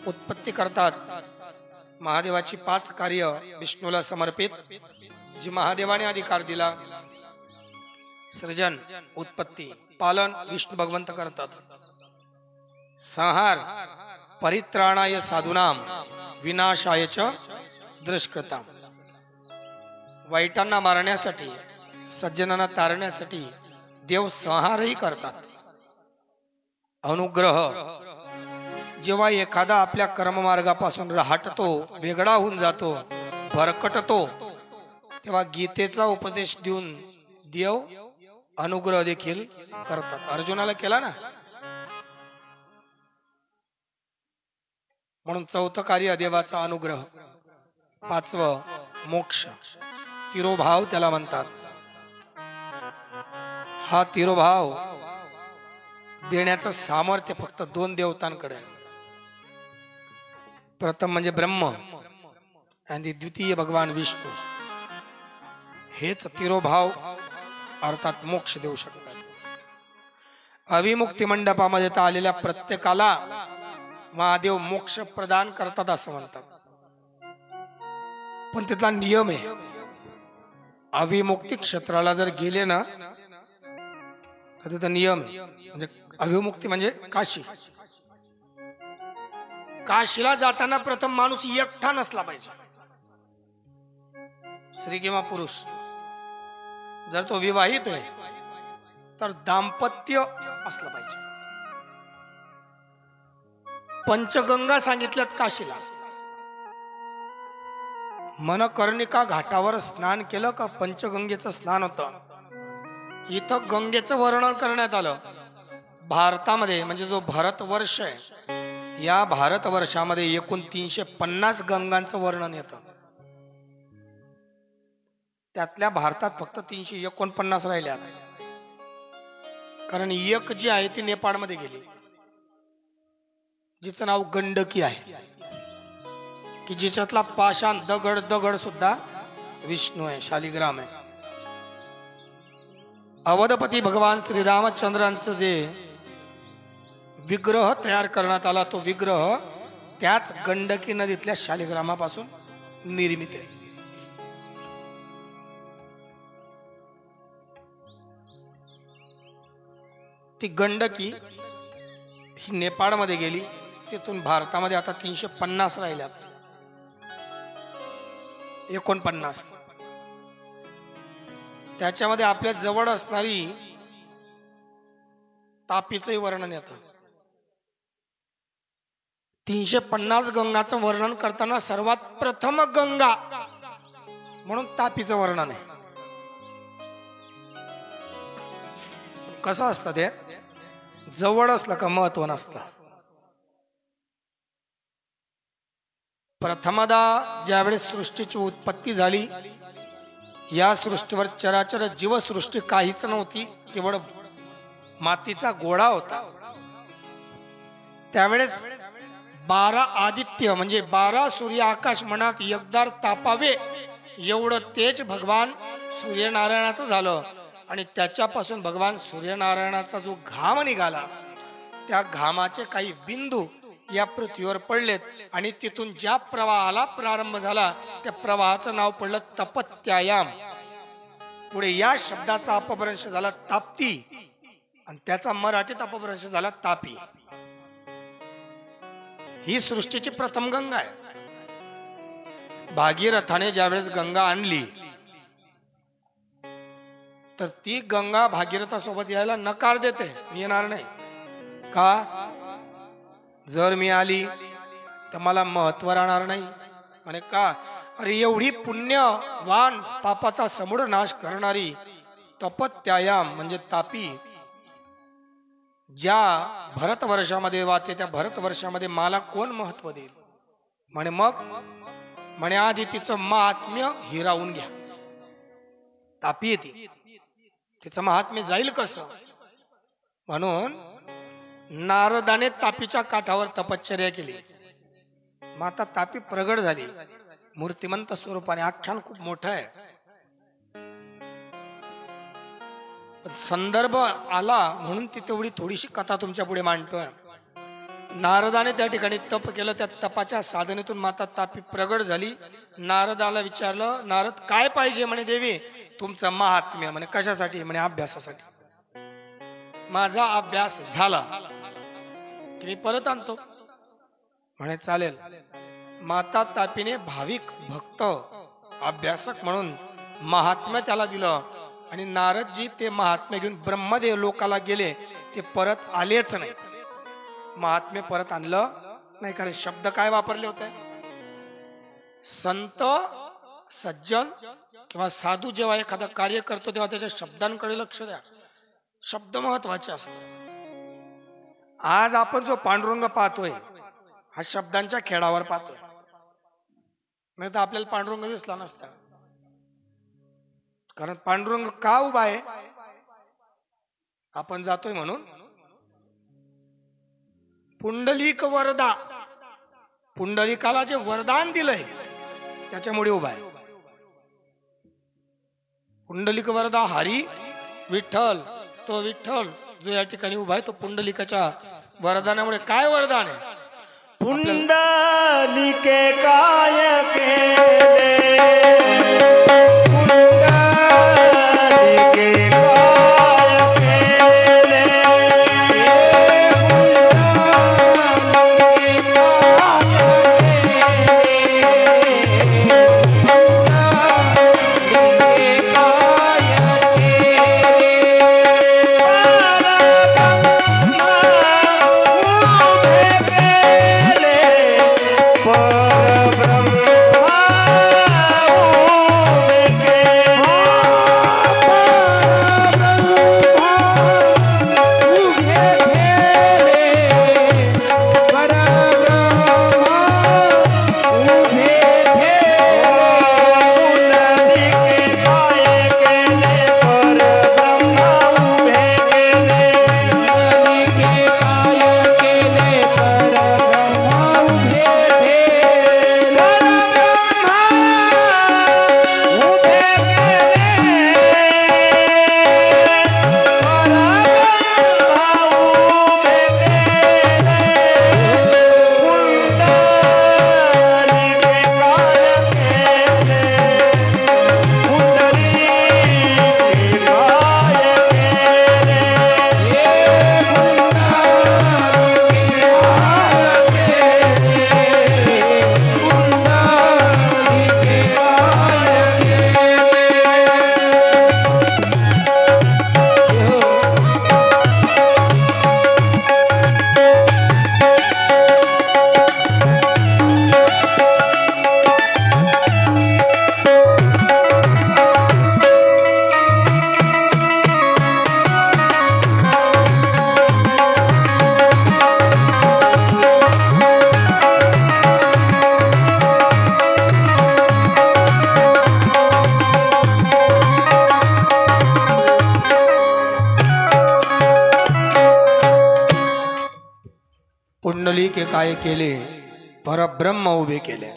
उत्पत्ती करतात. महादेवाची 5 कार्य विष्णूला समर्पित, जी महादेवाने अधिकार दिला. सृजन, उत्पत्ती, पालन विष्णू भगवंत करतात. संहार, परित्राणाय साधूनाम विनाशाय च दुष्कृताम. वाईटांना मारण्यासाठी, सज्जनांना तारण्यासाठी देव संहारही करतात. अनुग्रह, जेव्हा एखादा आपल्या कर्ममार्गापासून रहाटतो, वेगळा होऊन जातो, भरकटतो, तेव्हा गीतेचा उपदेश देऊन देव अनुग्रह देखील करतात. अर्जुनाला केला ना. म्हणून चौथं कार्य देवाचा अनुग्रह, 5वं मोक्ष, तिरोभाव त्याला म्हणतात. हा तिरोभाव देण्याचं सामर्थ्य फक्त 2 देवतांकडे. प्रथम म्हणजे ब्रह्म आणि द्वितीय भगवान विष्णू. हेच तिरोभाव अर्थात मोक्ष देऊ शकतात. अविमुक्ती मंडपामध्ये आलेल्या प्रत्येकाला महादेव मोक्ष प्रदान करतात असं म्हणतात. पण तिथला नियम आहे, अविमुक्ती क्षेत्राला जर गेले ना तर तिथं नियम आहे. म्हणजे अविमुक्ती म्हणजे काशी. काशीला जाताना प्रथम माणूस एकटा नसला पाहिजे, स्त्री किंवा पुरुष. जर तो विवाहित आहे तर दाम्पत्य असलं पाहिजे. पंचगंगा सांगितल्यात काशीला. मनकर्णिका घाटावर स्नान केलं का पंचगंगेचं स्नान होतं. इथं गंगेचं वर्णन करण्यात आलं. भारतामध्ये म्हणजे जो भारतवर्ष आहे, या भारतवर्षामध्ये एकूण 350 गंगांचं वर्णन येतं. त्यातल्या भारतात फक्त 349 राहिल्या, कारण एक जी आहे ती नेपाळमध्ये गेली, जिचं नाव गंडकी आहे, की जिच्यातला पाषाण दगड सुद्धा विष्णू आहे, शालिग्राम आहे. अवधपती भगवान श्रीरामचंद्रांचं जे विग्रह तयार करण्यात आला, तो विग्रह त्याच गंडकी नदीतल्या शालिग्रामापासून निर्मित आहे. ती गंडकी ही नेपाळमध्ये गेली, तिथून भारतामध्ये आता 350 राहिल्यात, 49. त्याच्यामध्ये आपल्या जवळ असणारी तापीचंही वर्णन येतं. 350 गंगाचं वर्णन करताना सर्वात प्रथम गंगा म्हणून तापीचं वर्णन आहे. कसं असतं ते, जवळ असलं का महत्व नसतं. प्रथमदा ज्यावेळेस सृष्टीची उत्पत्ती झाली, या सृष्टीवर चराचर जीवसृष्टी काहीच नव्हती, केवळ मातीचा गोळा होता. त्यावेळेस 12 आदित्य म्हणजे 12 सूर्य आकाश मनात एकदार तापावे एवढं तेज भगवान सूर्यनारायणाचं झालं. आणि त्याच्यापासून भगवान सूर्यनारायणाचा जो घाम निघाला, त्या घामाचे काही बिंदू या पृथ्वीवर पडलेत आणि तिथून ज्या प्रवाहाला प्रारंभ झाला त्या प्रवाहाचं नाव पडलं तपत्यायाम. पुढे या शब्दाचा अपभ्रंश झाला ताप्ती आणि त्याचा मराठीत अपभ्रंश झाला तापी. ही सृष्टीची प्रथम गंगा आहे. भागीरथाने ज्यावेळेस गंगा आणली तर ती गंगा भागीरथासोबत यायला नकार देते, मी येणार नाही. का? जर मी आली तर मला महत्व राहणार नाही. म्हणे का? अरे एवढी पुण्यवान पापाचा समूळ नाश करणारी तपत्यायाम म्हणजे तापी ज्या भरत वर्षामध्ये वाहते त्या भरत वर्षामध्ये मला कोण महत्व देईल? म्हणे मग म्हणे आधी तिचं महात्म्य हिरावून घ्या. तापी येते, तिचं महात्म्य जाईल कसं? म्हणून नारदाने तापीच्या काठावर तपश्चर्या केली. माता तापी प्रगट झाली मूर्तिमंत स्वरूपाने. आख्यान खूप मोठं आहे, पण संदर्भ आला म्हणून ती तेवढी थोडीशी कथा तुमच्या पुढे मांडतोय. नारदाने त्या ठिकाणी तप केलं, त्या तपाच्या साधनेतून माता तापी प्रगट झाली. नारदाला विचारलं, नारद काय पाहिजे? म्हणे देवी तुमचं महात्म्य. म्हणे कशासाठी? म्हणे अभ्यासासाठी. माझा अभ्यास झाला की मी परत आणतो. म्हणे चालेल. माता तापीने भाविक भक्त अभ्यासक म्हणून महात्म्य त्याला दिलं आणि नारदजी ते महात्म्य घेऊन ब्रह्मदेव लोकाला गेले. ते परत आलेच नाही. महात्म्य परत आणलं नाही, कारण शब्द काय वापरले होते? संत सज्जन किंवा साधू जेव्हा एखादं कार्य करतो तेव्हा त्याच्या शब्दांकडे लक्ष द्या. शब्द महत्वाचे असतात. आज आपण जो पांडुरंग पाहतोय हा शब्दांच्या खेळावर पाहतोय, नाही तर आपल्याला पांडुरंग दिसला नसता. कारण पांडुरंग का उभा आहे? आपण जातोय म्हणून. पुंडलिक वरदा, पुंडलिकाला जे वरदान दिलंय त्याच्यामुळे उभा आहे. पुंडलिक वरदा हरी विठ्ठल, तो विठ्ठल जो या ठिकाणी उभा आहे तो पुंडलिकाच्या वरदानामुळे. काय वरदान आहे?
पुंडलिके काय केले, पुंडलिके परब्रह्मा
पुंडलिके काय केले, परब्रह्म उभे केले.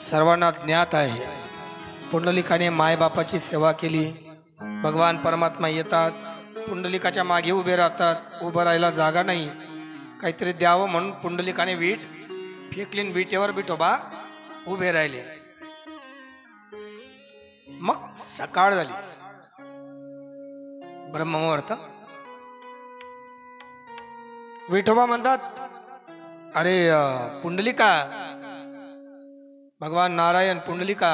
सर्वांना ज्ञात आहे, पुंडलिकाने मायबापाची सेवा केली. भगवान परमात्मा येतात, पुंडलिकाच्या मागे उभे राहतात. उभं राहायला जागा नाही, काहीतरी द्यावं म्हणून पुंडलिकाने वीट फेकली. विटेवर विठोबा उभे राहिले. मग सकाळ झाली, ब्रह्ममुहूर्त. विठोबा म्हणतात, अरे पुंडलिका, भगवान नारायण पुंडलिका,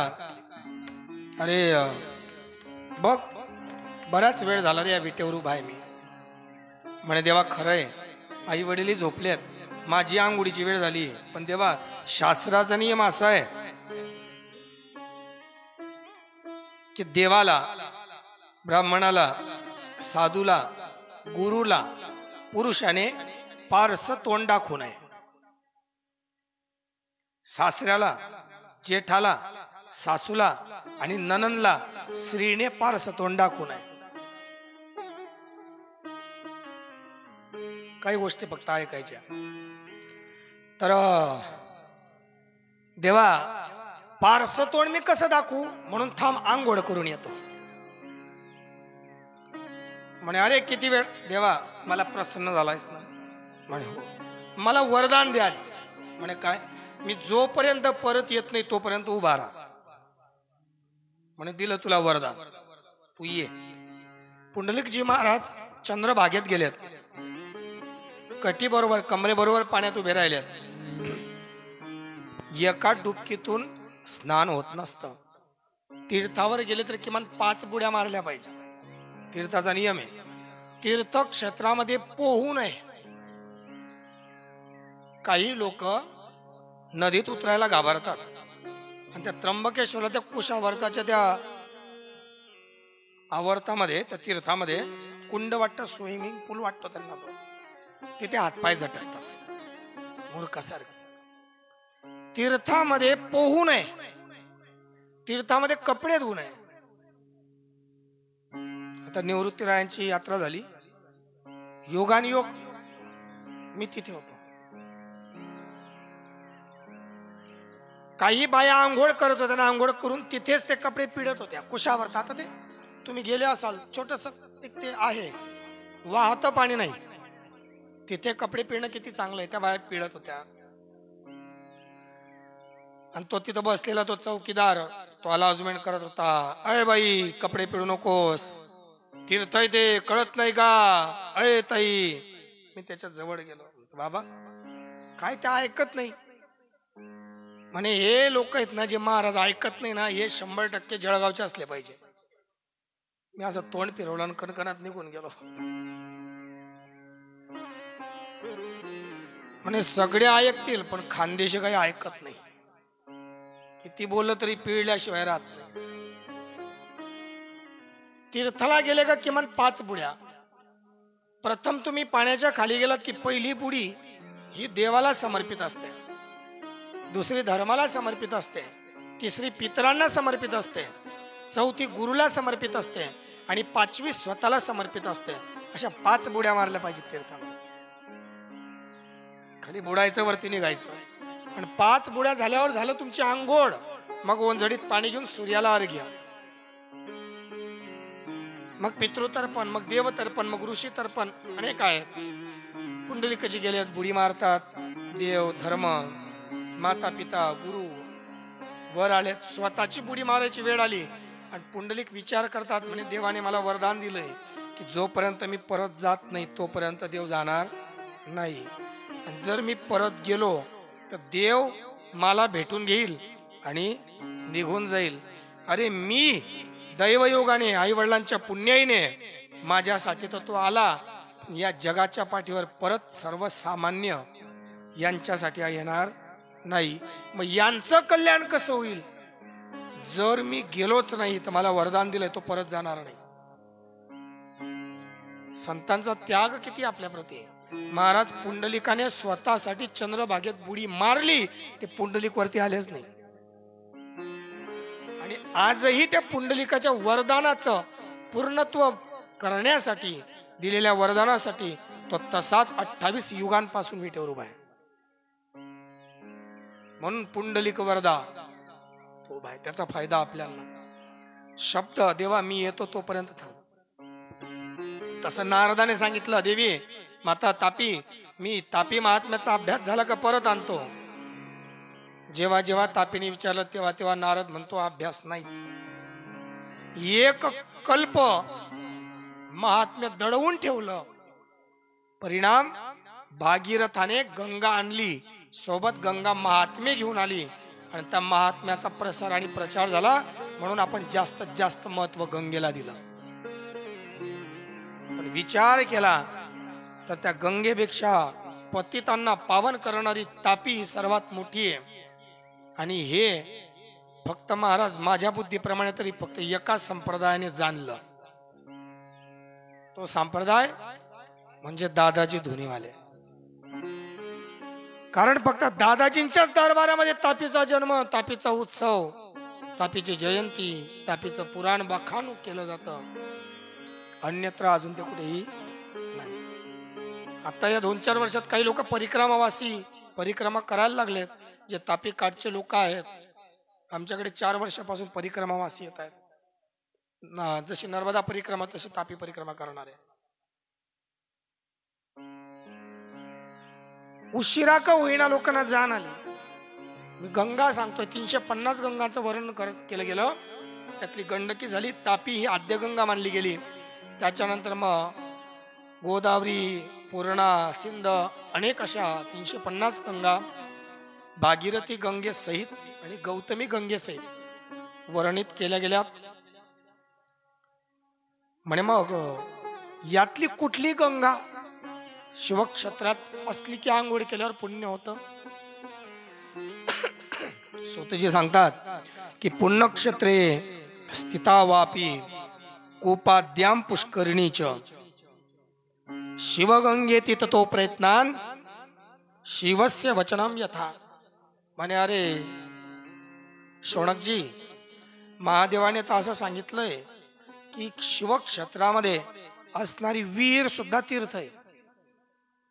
अरे बघ बराच वेळ झाला रे या विटेवर उभा आहे मी. म्हणे देवा खरंय, आई वडील झोपलेत, माझी आंघोळीची वेळ झाली. पण देवा शास्त्राचा नियम असा आहे की देवाला, ब्राह्मणाला, साधूला, गुरुला पुरुषाने पारस तोंड दाखवू नये. सासऱ्याला, जेठाला, सासूला आणि ननंदला स्त्रीने पारस तोंड दाखवू नये. काही गोष्टी फक्त ऐकायच्या. तर देवा पारस तोंड मी कसं दाखवू, म्हणून थांब आंघोळ करून येतो. म्हणे अरे किती वेळ, देवा मला प्रसन्न झालायस ना. म्हणे हो. मला वरदान द्या. म्हणे काय, मी जोपर्यंत परत येत नाही तोपर्यंत उभा राहा. म्हणे दिलं तुला वरदान, तू ये. पुंडलिकजी महाराज चंद्रभागेत गेलेत. कटी बरोबर, कमरे बरोबर पाण्यात उभे राहिलेत. एका डुबकीतून स्नान होत नसतं. तीर्थावर गेले तर किमान 5 बुड्या मारल्या पाहिजे. तीर्थाचा नियम आहे. तीर्थक्षेत्रामध्ये पोहू नये. काही लोक नदीत उतरायला घाबरतात आणि त्या त्र्यंबकेश्वरला, त्या कुशावर्ताच्या त्या आवर्तामध्ये, त्या तीर्थामध्ये कुंड वाटतं, स्विमिंग पूल वाटतो त्यांना, तिथे हातपाय झटकतात मूर्खासारखं. तीर्थामध्ये पोहू नये, तीर्थामध्ये कपडे धुवू नये. आता निवृत्तीरायांची यात्रा झाली, योगानुयोग मी तिथे होतो. काही बाया आंघोळ करत होत्या, आंघोळ करून तिथेच ते कपडे पिळत होत्या कुशावर. आता ते तुम्ही गेले असाल, छोटस ते आहे, वाहतं पाणी नाही, तिथे कपडे पिळणं किती चांगलं आहे. त्या बाया पिळत होत्या. आणि तो तिथं बसलेला तो चौकीदार, तो अलाउजमेंट करत होता, अय बाई कपडे पिळू नकोस, तीर्थ आहे ते, कळत नाही का, अय ताई. मी त्याच्या जवळ गेलो, बाबा काय ते ऐकत नाही. म्हणे हे लोक आहेत ना जे महाराज ऐकत नाही ना, हे 100% जळगावचे असले पाहिजे. मी असं तोंड फिरवलं आणि कणकणात निघून गेलो. म्हणे सगळे ऐकतील पण खानदेशी काही ऐकत नाही. किती बोललं तरी पिळल्याशिवाय राहत नाही. तीर्थाला गेले का किमान 5 बुड्या. प्रथम तुम्ही पाण्याच्या खाली गेलात की पहिली बुडी ही देवाला समर्पित असते, दुसरी धर्माला समर्पित असते, तिसरी पितरांना समर्पित असते, चौथी गुरुला समर्पित असते आणि 5वी स्वतःला समर्पित असते. अशा 5 बुड्या मारल्या पाहिजेत तीर्थाला. खाली बुडायचं, वरती निघायचं. आणि 5 बुड्या झाल्यावर झालं तुमची आंघोळ. मग ओंजडीत पाणी घेऊन सूर्याला अर्घ्य, मग पितृतर्पण, मग देवतर्पण, मग ऋषी तर्पण, अनेक आहेत. पुंडलिकजी गेलेत, बुडी मारतात. देव, धर्म, माता पिता, गुरु वर आलेत. स्वतःची बुडी मारायची वेळ आली आणि पुंडलिक विचार करतात, म्हणे देवाने मला वरदान दिलंय की जोपर्यंत मी परत जात नाही तोपर्यंत देव जाणार नाही. आणि जर मी परत गेलो तर देव मला भेटून घेईल आणि निघून जाईल. अरे मी दैवयोगाने, आई वडिलांच्या पुण्याईने माझ्यासाठी तर तो आला, या जगाच्या पाठीवर परत सर्वसामान्य यांच्यासाठी येणार नाही. मग यांचं कल्याण कसं होईल? जर मी गेलोच नाही तर मला वरदान दिलंय तो परत जाणार नाही. संतांचा त्याग किती आपल्या प्रती आहे. महाराज पुंडलिकाने स्वतःसाठी चंद्रभागेत बुडी मारली, ते पुंडलिक वरती आलेच नाही. आणि आजही त्या पुंडलिकाच्या वरदानाचं पूर्णत्व करण्यासाठी, दिलेल्या वरदानासाठी तो तसाच 28 युगांपासून विटेवर उभा आहे. म्हणून पुंडलिक वरदा तो उभा आहे. त्याचा फायदा आपल्याला. शब्द देवा मी येतो तोपर्यंत थांब. तसं नारदाने सांगितलं, देवी माता तापी, मी तापी महात्म्याचा अभ्यास झाला का परत आणतो. जेव्हा जेव्हा तापीने विचारलं तेव्हा तेव्हा नारद म्हणतो अभ्यास नाहीच. एक कल्प महात्म्य दडवून ठेवलं. परिणाम भागीरथाने गंगा आणली, सोबत गंगा महात्म्य घेऊन आली आणि त्या महात्म्याचा प्रसार आणि प्रचार झाला. म्हणून आपण जास्तीत जास्त महत्व गंगेला दिलं. पण विचार केला तर त्या गंगेपेक्षा पतितांना पावन करणारी तापी ही सर्वात मोठी आहे. आणि हे फक्त महाराज माझ्या बुद्धीप्रमाणे तरी फक्त एकाच संप्रदायाने जाणलं. तो संप्रदाय म्हणजे दादाजी धुनीवाले. कारण फक्त दादाजींच्याच दरबारामध्ये तापीचा जन्म, तापीचा उत्सव, तापीची जयंती, तापीचं पुराण बखान केलं जातं. अन्यत्र अजून ते कुठेही नाही. आता या 2-4 वर्षात काही लोक परिक्रमा करायला लागलेत. जे तापी काठचे लोक आहेत, आमच्याकडे 4 वर्षापासून परिक्रमावासी येत आहेत. जशी नर्मदा परिक्रमा तशी तापी परिक्रमा करणार आहे. उशिरा का होईना लोकांना जाण आली. मी गंगा सांगतोय, 350 गंगांचं वर्णन केलं गेलं. त्यातली गंडकी झाली, तापी ही आद्य गंगा मानली गेली. त्याच्यानंतर मग गोदावरी, पूर्णा, सिंध अनेक अशा 350 गंगा भागीरथी गंगेसहित आणि गौतमी गंगेसहित वर्णित केल्या गेल्या. म्हणे मग यातली कुठली गंगा शिवक्षेत्रात असली की आंघोळ केल्यावर पुण्य होतं. स्वतःजी सांगतात की पुण्यक्षेत्रे स्थिता वापी कोपाद्याम पुष्करिणीच शिवगंगे तिथतो प्रयत्नान शिवस्य वचनम यथा. म्हणे अरे शौनकजी, महादेवाने तर असं सांगितलंय की शिवक्षेत्रामध्ये असणारी विहीर सुद्धा तीर्थ आहे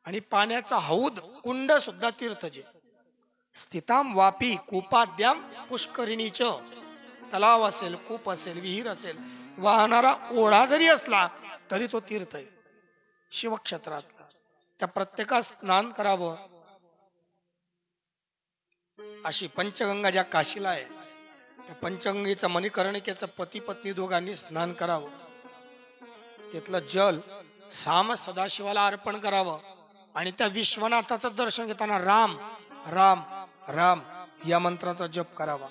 आणि पाण्याचा हौद कुंड सुद्धा तीर्थ जे. स्थिताम वापी कूपाद्याम पुष्करिणीच. तलाव असेल, कूप असेल, विहीर असेल, वाहणारा ओढा जरी असला तरी तो तीर्थ आहे शिवक्षेत्रातला. त्या प्रत्येकास स्नान करावं. अशी पंचगंगा ज्या काशीला आहे, त्या पंचगंगेचं मणिकर्णिकेचं पती पत्नी दोघांनी स्नान करावं. तिथलं जल साम सदाशिवाला अर्पण करावं आणि त्या विश्वनाथाचं दर्शन घेताना राम राम राम या मंत्राचा जप करावा.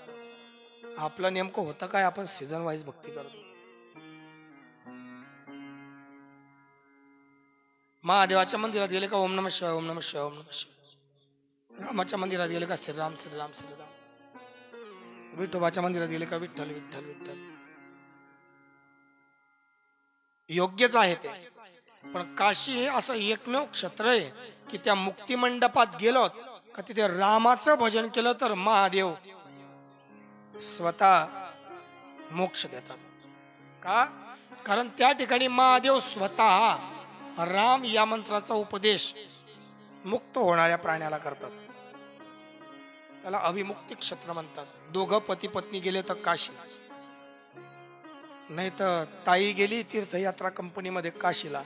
आपलं नेमकं होतं काय, आपण सीझन वाईज भक्ती करतो. महादेवाच्या मंदिरात गेले का ओम नमः शिवाय, ओम नमः शिवाय, ओम नमः शिवाय. रामाच्या मंदिरात गेले का श्रीराम श्रीराम श्रीराम. विठोबाच्या मंदिरात गेले का विठ्ठल विठ्ठल विठ्ठल. योग्यच आहे ते. पण काशी हे असं एकमेव क्षेत्र आहे की त्या मुक्ती मंडपात गेलो का तिथे रामाचं भजन केलं तर महादेव स्वतः मोक्ष देतात. का? कारण त्या ठिकाणी महादेव स्वतः राम या मंत्राचा उपदेश मुक्त होणाऱ्या प्राण्याला करतात. त्याला अविमुक्ती क्षेत्र म्हणतात. दोघं पती पत्नी गेले तर काशी, नाही तर ताई गेली तीर्थयात्रा कंपनीमध्ये काशीला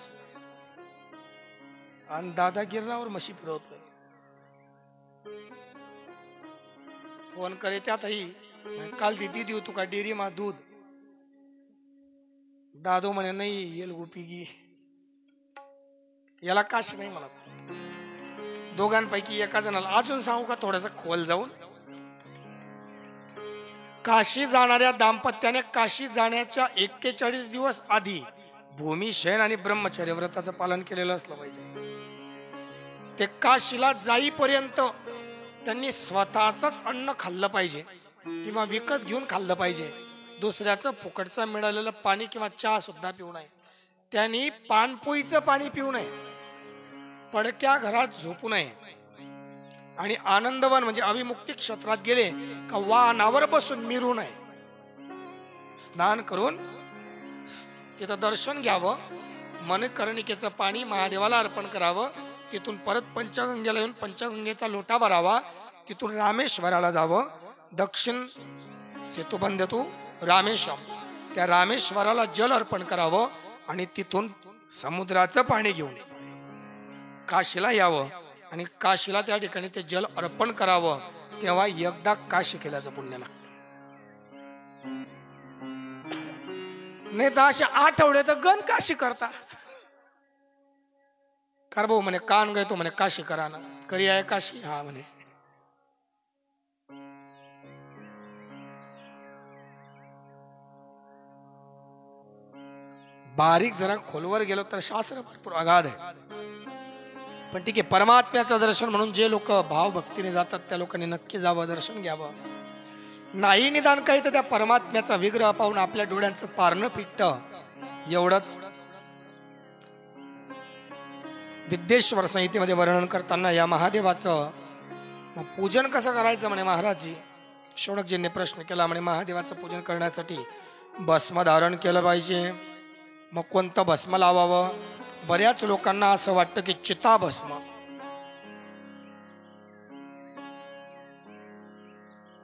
आणि दादा गिरणावर म्हशी फिरवतोय. फोन करे त्यातही काल दिदी देऊ तुका डेअरी मा दूध. दादो म्हणे नाही येल गोपीगी, याला काशी नाही म्हणत. दोघांपैकी एका जणाला अजून सांगू का थोडस खोल जाऊन, काशी जाणाऱ्या दाम्पत्याने काशी जाण्याच्या 41 दिवस आधी भूमिशयन आणि ब्रह्मचर्य व्रताचं पालन केलेलं असलं पाहिजे. ते काशीला जाईपर्यंत त्यांनी स्वतःच अन्न खाल्लं पाहिजे किंवा विकत घेऊन खाल्लं पाहिजे. दुसऱ्याचं फुकटचं मिळालेलं पाणी किंवा चहा सुद्धा पिऊ नये. त्यांनी पानपोईचं पाणी पिऊ नये, पडक्या घरात झोपू नये आणि आनंदवन म्हणजे अविमुक्ती क्षेत्रात गेले का वाहनावर बसून मिरू नये. स्नान करून तिथं दर्शन घ्यावं, मनकर्णिकेचं पाणी महादेवाला अर्पण करावं, तिथून परत पंचगंगेला येऊन पंचगंगेचा लोटा भरावा, तिथून रामेश्वराला जावं, दक्षिण सेतुबंधतू रामेश्वरम, त्या रामेश्वराला जल अर्पण करावं आणि तिथून समुद्राचं पाणी घेऊन काशीला यावं आणि काशीला त्या ठिकाणी ते जल अर्पण करावं, तेव्हा एकदा काशी केल्याचं पुण्य लागतं. नाही तर असे आठवडे तर गण काशी करता. कार भाऊ म्हणे कान गए तो म्हणे काशी करा ना, करी आहे काशी, हा म्हणे. बारीक जरा खोलवर गेलो तर शास्त्र भरपूर अगाध आहे. पण ठीक आहे, परमात्म्याचं दर्शन म्हणून जे लोक भावभक्तीने जातात त्या लोकांनी नक्की जावं, दर्शन घ्यावं. नाही निदान काही तर त्या परमात्म्याचा विग्रह पाहून आपल्या डोळ्यांचं पारणं फिटतं, एवढंच. विद्येश्वर संहितेमध्ये वर्णन करताना या महादेवाचं पूजन कसं करायचं म्हणे महाराजजी. शौनकजींनी प्रश्न केला, म्हणे महादेवाचं पूजन करण्यासाठी भस्म धारण केलं पाहिजे. मग कोणतं भस्म लावावं? बऱ्याच लोकांना असं वाटतं की चिताभस्म.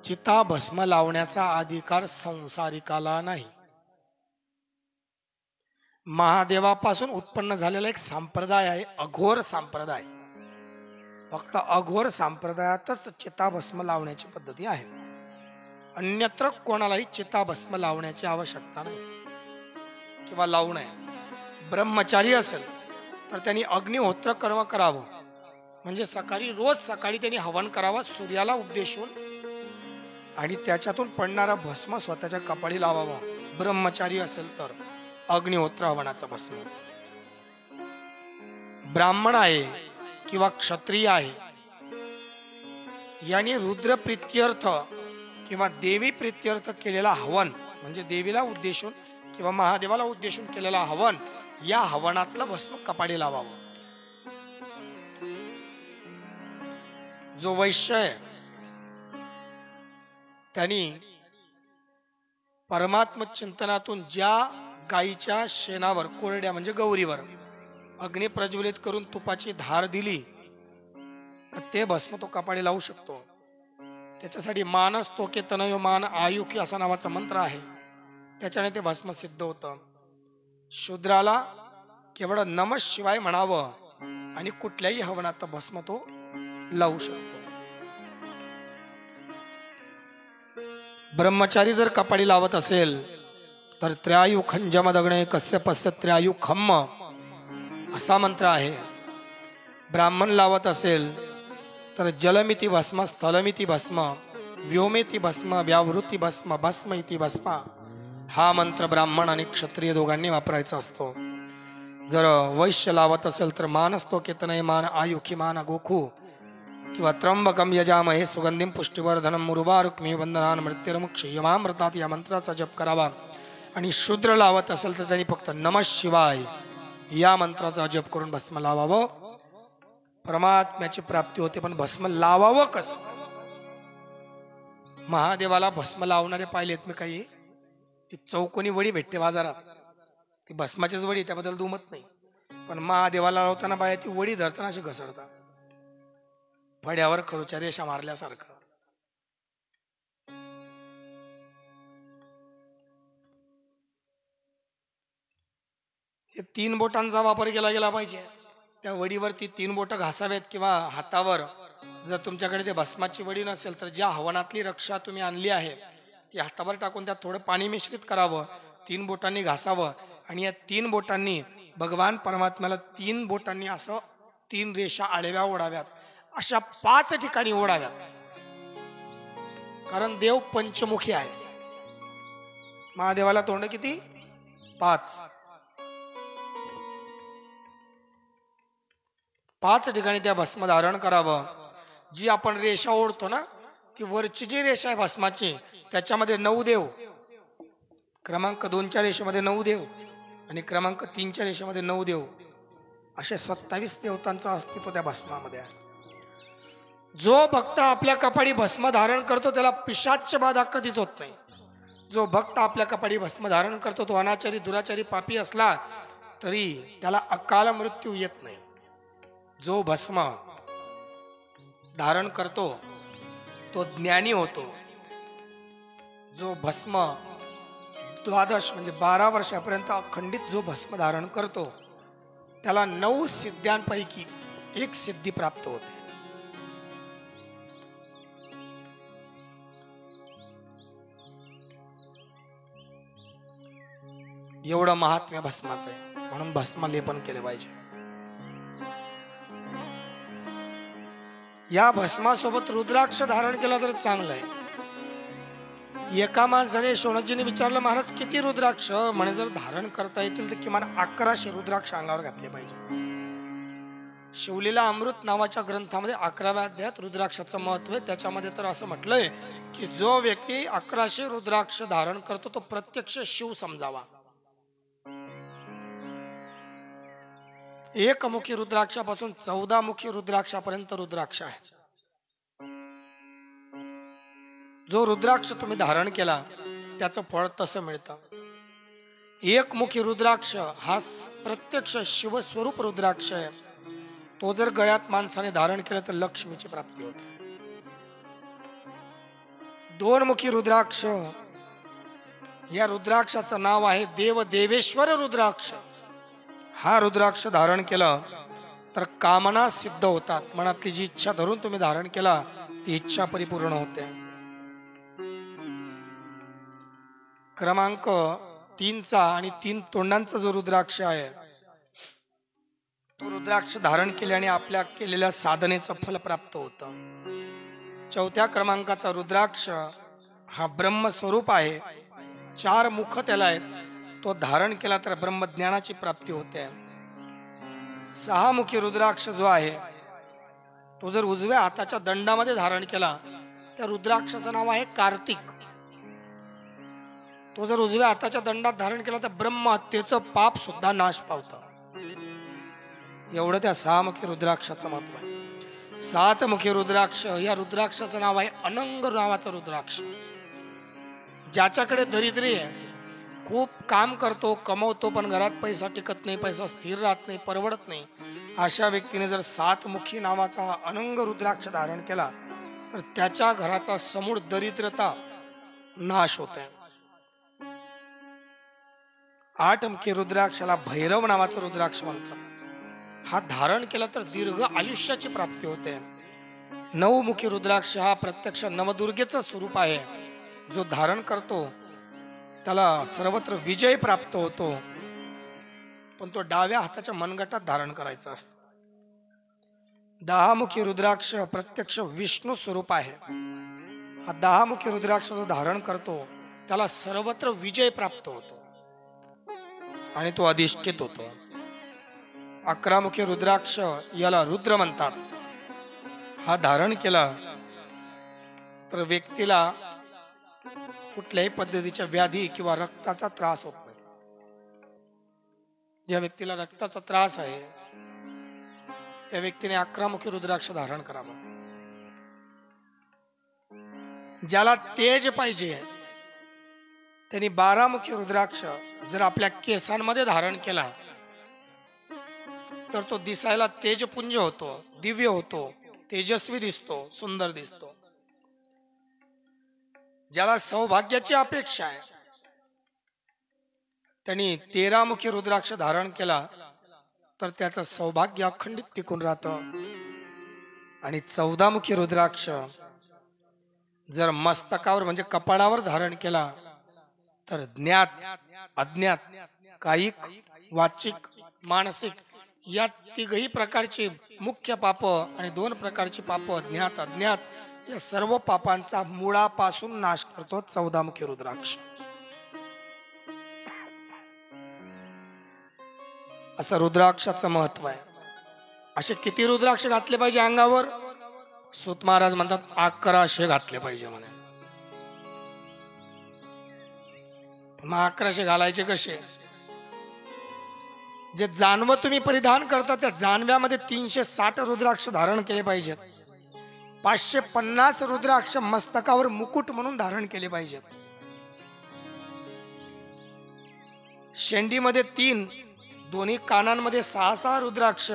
चिताभस्म लावण्याचा अधिकार संसारिकाला नाही. महादेवापासून उत्पन्न झालेला एक संप्रदाय आहे, अघोर संप्रदाय. फक्त अघोर संप्रदायातच चिताभस्म लावण्याची पद्धती आहे. अन्यत्र कोणालाही चिताभस्म लावण्याची आवश्यकता नाही किंवा लावू नये. ब्रह्मचारी असेल तर त्यांनी अग्निहोत्र कर्म करावं, म्हणजे रोज सकाळी त्यांनी हवन करावं सूर्याला उद्देशून, आणि त्याच्यातून पडणारा भस्म स्वतःच्या कपाळी लावावा. ब्रह्मचारी असेल तर अग्निहोत्र हवनाचा भस्म. ब्राह्मण आहे किंवा क्षत्रिय आहे, यांनी रुद्र प्रीत्यर्थ किंवा देवी प्रीत्यर्थ केलेला हवन, म्हणजे देवीला उद्देशून किंवा महादेवाला उद्देशून केलेला हवन, या हवनातलं भस्म कपाळी लावावं. जो वैश्य आहे त्यांनी परमात्म चिंतनातून ज्या गायीच्या शेणावर, कोरड्या म्हणजे गौरीवर अग्नी प्रज्वलित करून तुपाची धार दिली, ते भस्म तो कपाळी लावू शकतो. त्याच्यासाठी मानस तोके तनयो मान आयुखी असा नावाचा मंत्र आहे, त्याच्याने ते भस्म सिद्ध होतं. शूद्राला केवळ नमः शिवाय म्हणावं आणि कुठल्याही हवनात भस्म तो लावू शकतो. ब्रह्मचारी जर कपाळी लावत असेल तर त्र्यायु खंजम दगणे कस्य पस्य त्र्यायु खम्म असा मंत्र आहे. ब्राह्मण लावत असेल तर जलमिती भस्म, स्थलमिती भस्म, व्योमेती भस्म, व्यावृत्ती भस्म, भस्म इति भस्म हा मंत्र ब्राह्मण आणि क्षत्रिय दोघांनी वापरायचा असतो. जर वैश्य लावत असेल तर मानस्तो केतनय मान आयुखी मान गोखू किंवा त्र्यंबकम यजामहे सुगंधिम पुष्टिवर्धनम मुरुबारुक्मी वंदनान मृत्युर्मुक्षयमामृतात या मंत्राचा जप करावा. आणि शूद्र लावत असेल तर त्यांनी फक्त नमः शिवाय या मंत्राचा जप करून भस्म लावावं. परमात्म्याची प्राप्ती होते. पण भस्म लावावं कसं? महादेवाला भस्म लावणारे पाहिलेत मी काही, ती चौकोनी वडी भेटते बाजारात, ती भस्माचीच वडी, त्याबद्दल दुमत नाही. पण महादेवाला लावताना बाया ती वडी धरताना अशी घसरतात, फड्यावर खडूच्या रेषा मारल्यासारखं. हे 3 बोटांचा वापर केला गेला पाहिजे. त्या वडीवरती 3 बोटं घासावेत किंवा हातावर. जर तुमच्याकडे ते भस्माची वडी नसेल तर ज्या हवनातली रक्षा तुम्ही आणली आहे ती हातावर टाकून त्यात थोडं पाणी मिश्रित करावं, 3 बोटांनी घासावं आणि या 3 बोटांनी भगवान परमात्म्याला 3 बोटांनी असं 3 रेषा आडव्या ओढाव्यात. अशा 5 ठिकाणी ओढाव्यात, कारण देव पंचमुखी आहे. महादेवाला तोंड किती? 5. 5 ठिकाणी त्या भस्म धारण करावं. जी आपण रेषा ओढतो ना, ती वरची जी रेषा आहे भस्माची त्याच्यामध्ये 9 देव, क्रमांक 2च्या रेषेमध्ये 9 देव आणि क्रमांक 3च्या रेषेमध्ये 9 देव, असे 27 देवतांचं अस्तित्व त्या भस्मामध्ये आहे. जो भक्त आपल्या कपाळी भस्म धारण करतो त्याला पिशाच्य बाधा कधीच होत नाही. जो भक्त आपल्या कपाळी भस्म धारण करतो तो अनाचारी, दुराचारी, पापी असला तरी त्याला अकाल मृत्यू येत नाही. जो भस्म धारण करतो तो ज्ञानी होतो. जो भस्म 12 म्हणजे 12 वर्षापर्यंत अखंडित जो भस्म धारण करतो त्याला 9 सिद्ध्यांपैकी एक सिद्धी प्राप्त होते. एवढं महात्म्य भस्माचं आहे, म्हणून भस्म लेपन केले पाहिजे. या भस्मासोबत रुद्राक्ष धारण केला तर चांगलं आहे. एका माणसाने शौनकजीने विचारलं, महाराज किती रुद्राक्ष? म्हणे जर धारण करता येतील तर किमान 1100 रुद्राक्ष अंगावर घातले पाहिजे. शिवलीला अमृत नावाच्या ग्रंथामध्ये 11व्या अध्यायात रुद्राक्षाचं महत्व आहे. त्याच्यामध्ये तर असं म्हटलंय की जो व्यक्ती 1100 रुद्राक्ष धारण करतो तो प्रत्यक्ष शिव समजावा. एकमुखी रुद्राक्षापासून 14 मुखी रुद्राक्षापर्यंत रुद्राक्ष आहे. जो रुद्राक्ष तुम्ही धारण केला त्याचं फळ तसं मिळतं. एकमुखी रुद्राक्ष हा प्रत्यक्ष शिवस्वरूप रुद्राक्ष आहे. तो जर गळ्यात माणसाने धारण केला तर लक्ष्मीची प्राप्ती होते. 2 मुखी रुद्राक्ष, या रुद्राक्षाचं नाव आहे देव देवेश्वर रुद्राक्ष. हा रुद्राक्ष धारण केला तर कामना सिद्ध होतात. मनातली जी इच्छा धरून तुम्ही धारण केला ती इच्छा परिपूर्ण होते. क्रमांक 3चा आणि 3 तोंडांचा जो रुद्राक्ष आहे तो रुद्राक्ष धारण केल्याने आपल्या केलेल्या साधनेचं फल प्राप्त होतं. 4थ्या क्रमांकाचा रुद्राक्ष हा ब्रह्मस्वरूप आहे. 4 मुख त्याला आहेत. तो धारण केला तर ब्रह्मज्ञानाची प्राप्ती होते. 6 मुखी रुद्राक्ष जो आहे तो जर उजव्या हाताच्या दंडामध्ये धारण केला त्या रुद्राक्षाचं नाव आहे कार्तिक. तो जर उजव्या हाताच्या दंडात धारण केला तर ब्रह्महत्येचं पाप सुद्धा नाश पावतं. एवढं त्या 6 मुखी रुद्राक्षाचं महत्व आहे. 7 मुखी रुद्राक्ष, या रुद्राक्षाचं नाव आहे अनंग नावाचं रुद्राक्ष. ज्याच्याकडे दरिद्री आहे, खूप काम करतो, कमवतो, पण घरात पैसा टिकत नाही, पैसा स्थिर राहत नाही, परवडत नाही, अशा व्यक्तीने जर 7 मुखी नावाचा अनंग रुद्राक्ष धारण केला तर त्याच्या घराचा समूळ दरिद्रता नाश होत आहे. 8 मुखी रुद्राक्षाला भैरव नावाचं रुद्राक्ष म्हणतात. हा धारण केला तर दीर्घ आयुष्याची प्राप्ती होते. 9 मुखी रुद्राक्ष हा प्रत्यक्ष नवदुर्गेचं स्वरूप आहे. जो धारण करतो त्याला सर्वत्र विजय प्राप्त होतो, पण तो डाव्या हाताच्या मनगटात धारण करायचा असतो. 10 मुखी रुद्राक्ष प्रत्यक्ष विष्णू स्वरूप आहे. हा 10 मुखी रुद्राक्ष जो धारण करतो त्याला सर्वत्र विजय प्राप्त होतो आणि तो अधिष्ठित होतो. 11 मुखी रुद्राक्ष याला रुद्र म्हणतात. हा धारण केला तर व्यक्तीला कुठल्याही पद्धतीच्या व्याधी किंवा रक्ताचा त्रास होत नाही. ज्या व्यक्तीला रक्ताचा त्रास आहे त्या व्यक्तीने 11 मुखी रुद्राक्ष धारण करावं. ज्याला तेज पाहिजे त्यांनी 12 मुखी रुद्राक्ष जर आपल्या केसांमध्ये धारण केला तर तो दिसायला तेजपुंज होतो, दिव्य होतो, तेजस्वी दिसतो, सुंदर दिसतो. ज्याला सौभाग्याची अपेक्षा आहे त्यांनी 13 मुखी रुद्राक्ष धारण केला तर त्याचं सौभाग्य अखंडित टिकून राहतं. आणि 14 मुखी रुद्राक्ष जर मस्तकावर म्हणजे कपाळावर धारण केला तर ज्ञात, अज्ञात, कायिक, वाचिक, मानसिक या 3ही प्रकारची मुख्य पाप आणि 2 प्रकारची पाप ज्ञात, अज्ञात या सर्व पापांचा मुळापासून नाश करतो 14 मुखी रुद्राक्ष. असं रुद्राक्षाचं महत्व आहे. असे किती रुद्राक्ष घातले पाहिजे अंगावर? सूत महाराज म्हणतात 1100 घातले पाहिजे म्हणे. मग 1100 घालायचे कसे? जे जानवं तुम्ही परिधान करता त्या जानव्यामध्ये 360 रुद्राक्ष धारण केले पाहिजेत. 550 रुद्राक्ष मस्तकावर मुकुट म्हणून धारण केले पाहिजेत. शेंडीमध्ये 3, दोन्ही कानांमध्ये 6 रुद्राक्ष,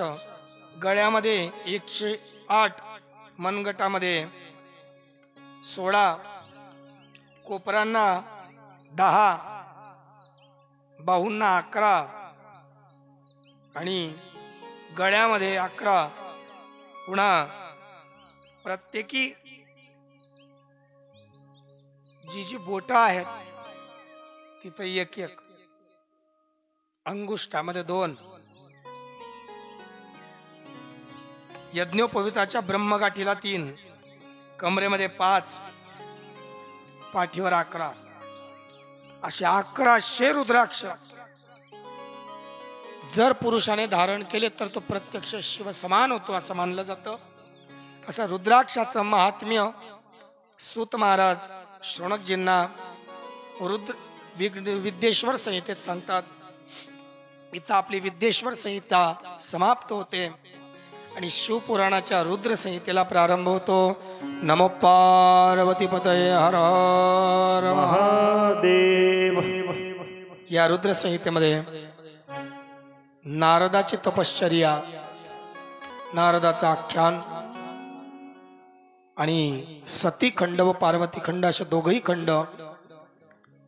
गळ्यामध्ये 108, मनगटामध्ये 16, कोपरांना 10, बाहूंना 11 आणि गळ्यामध्ये 11. पुन्हा प्रत्येकी जी बोटं आहेत तिथं 1-1, अंगुष्ठामध्ये 2, यज्ञोपवीताच्या ब्रह्मगाठीला 3, कमरेमध्ये 5, पाठीवर 11, असे 1100 रुद्राक्ष जर पुरुषाने धारण केले तर तो प्रत्यक्ष शिव समान होतो असं मानलं जातं. असं रुद्राक्षाचं महात्म्य सूत महाराज शौनकजींना विद्येश्वर संहितेत सांगतात. इथं आपली विद्येश्वर संहिता समाप्त होते आणि शिवपुराणाच्या रुद्र संहितेला प्रारंभ होतो. नमो पार्वती पतये हर हर
महादेव.
या रुद्र संहितेमध्ये नारदाची तपश्चर्या, नारदाचं आख्यान आणि सती खंड व पार्वती खंड असे दोघही खंड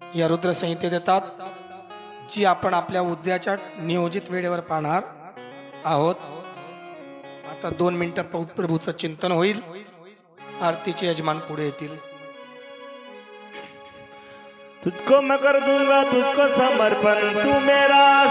या रुद्र संहितेत येतात, जी आपण आपल्या उद्याच्या नियोजित वेळेवर पाहणार आहोत. आता 2 मिनिटं प्रभूचं चिंतन होईल. आरतीचे यजमान पुढे येतील.
तुझको मैं कर दूंगा तुझको समर्पण, तू मेरा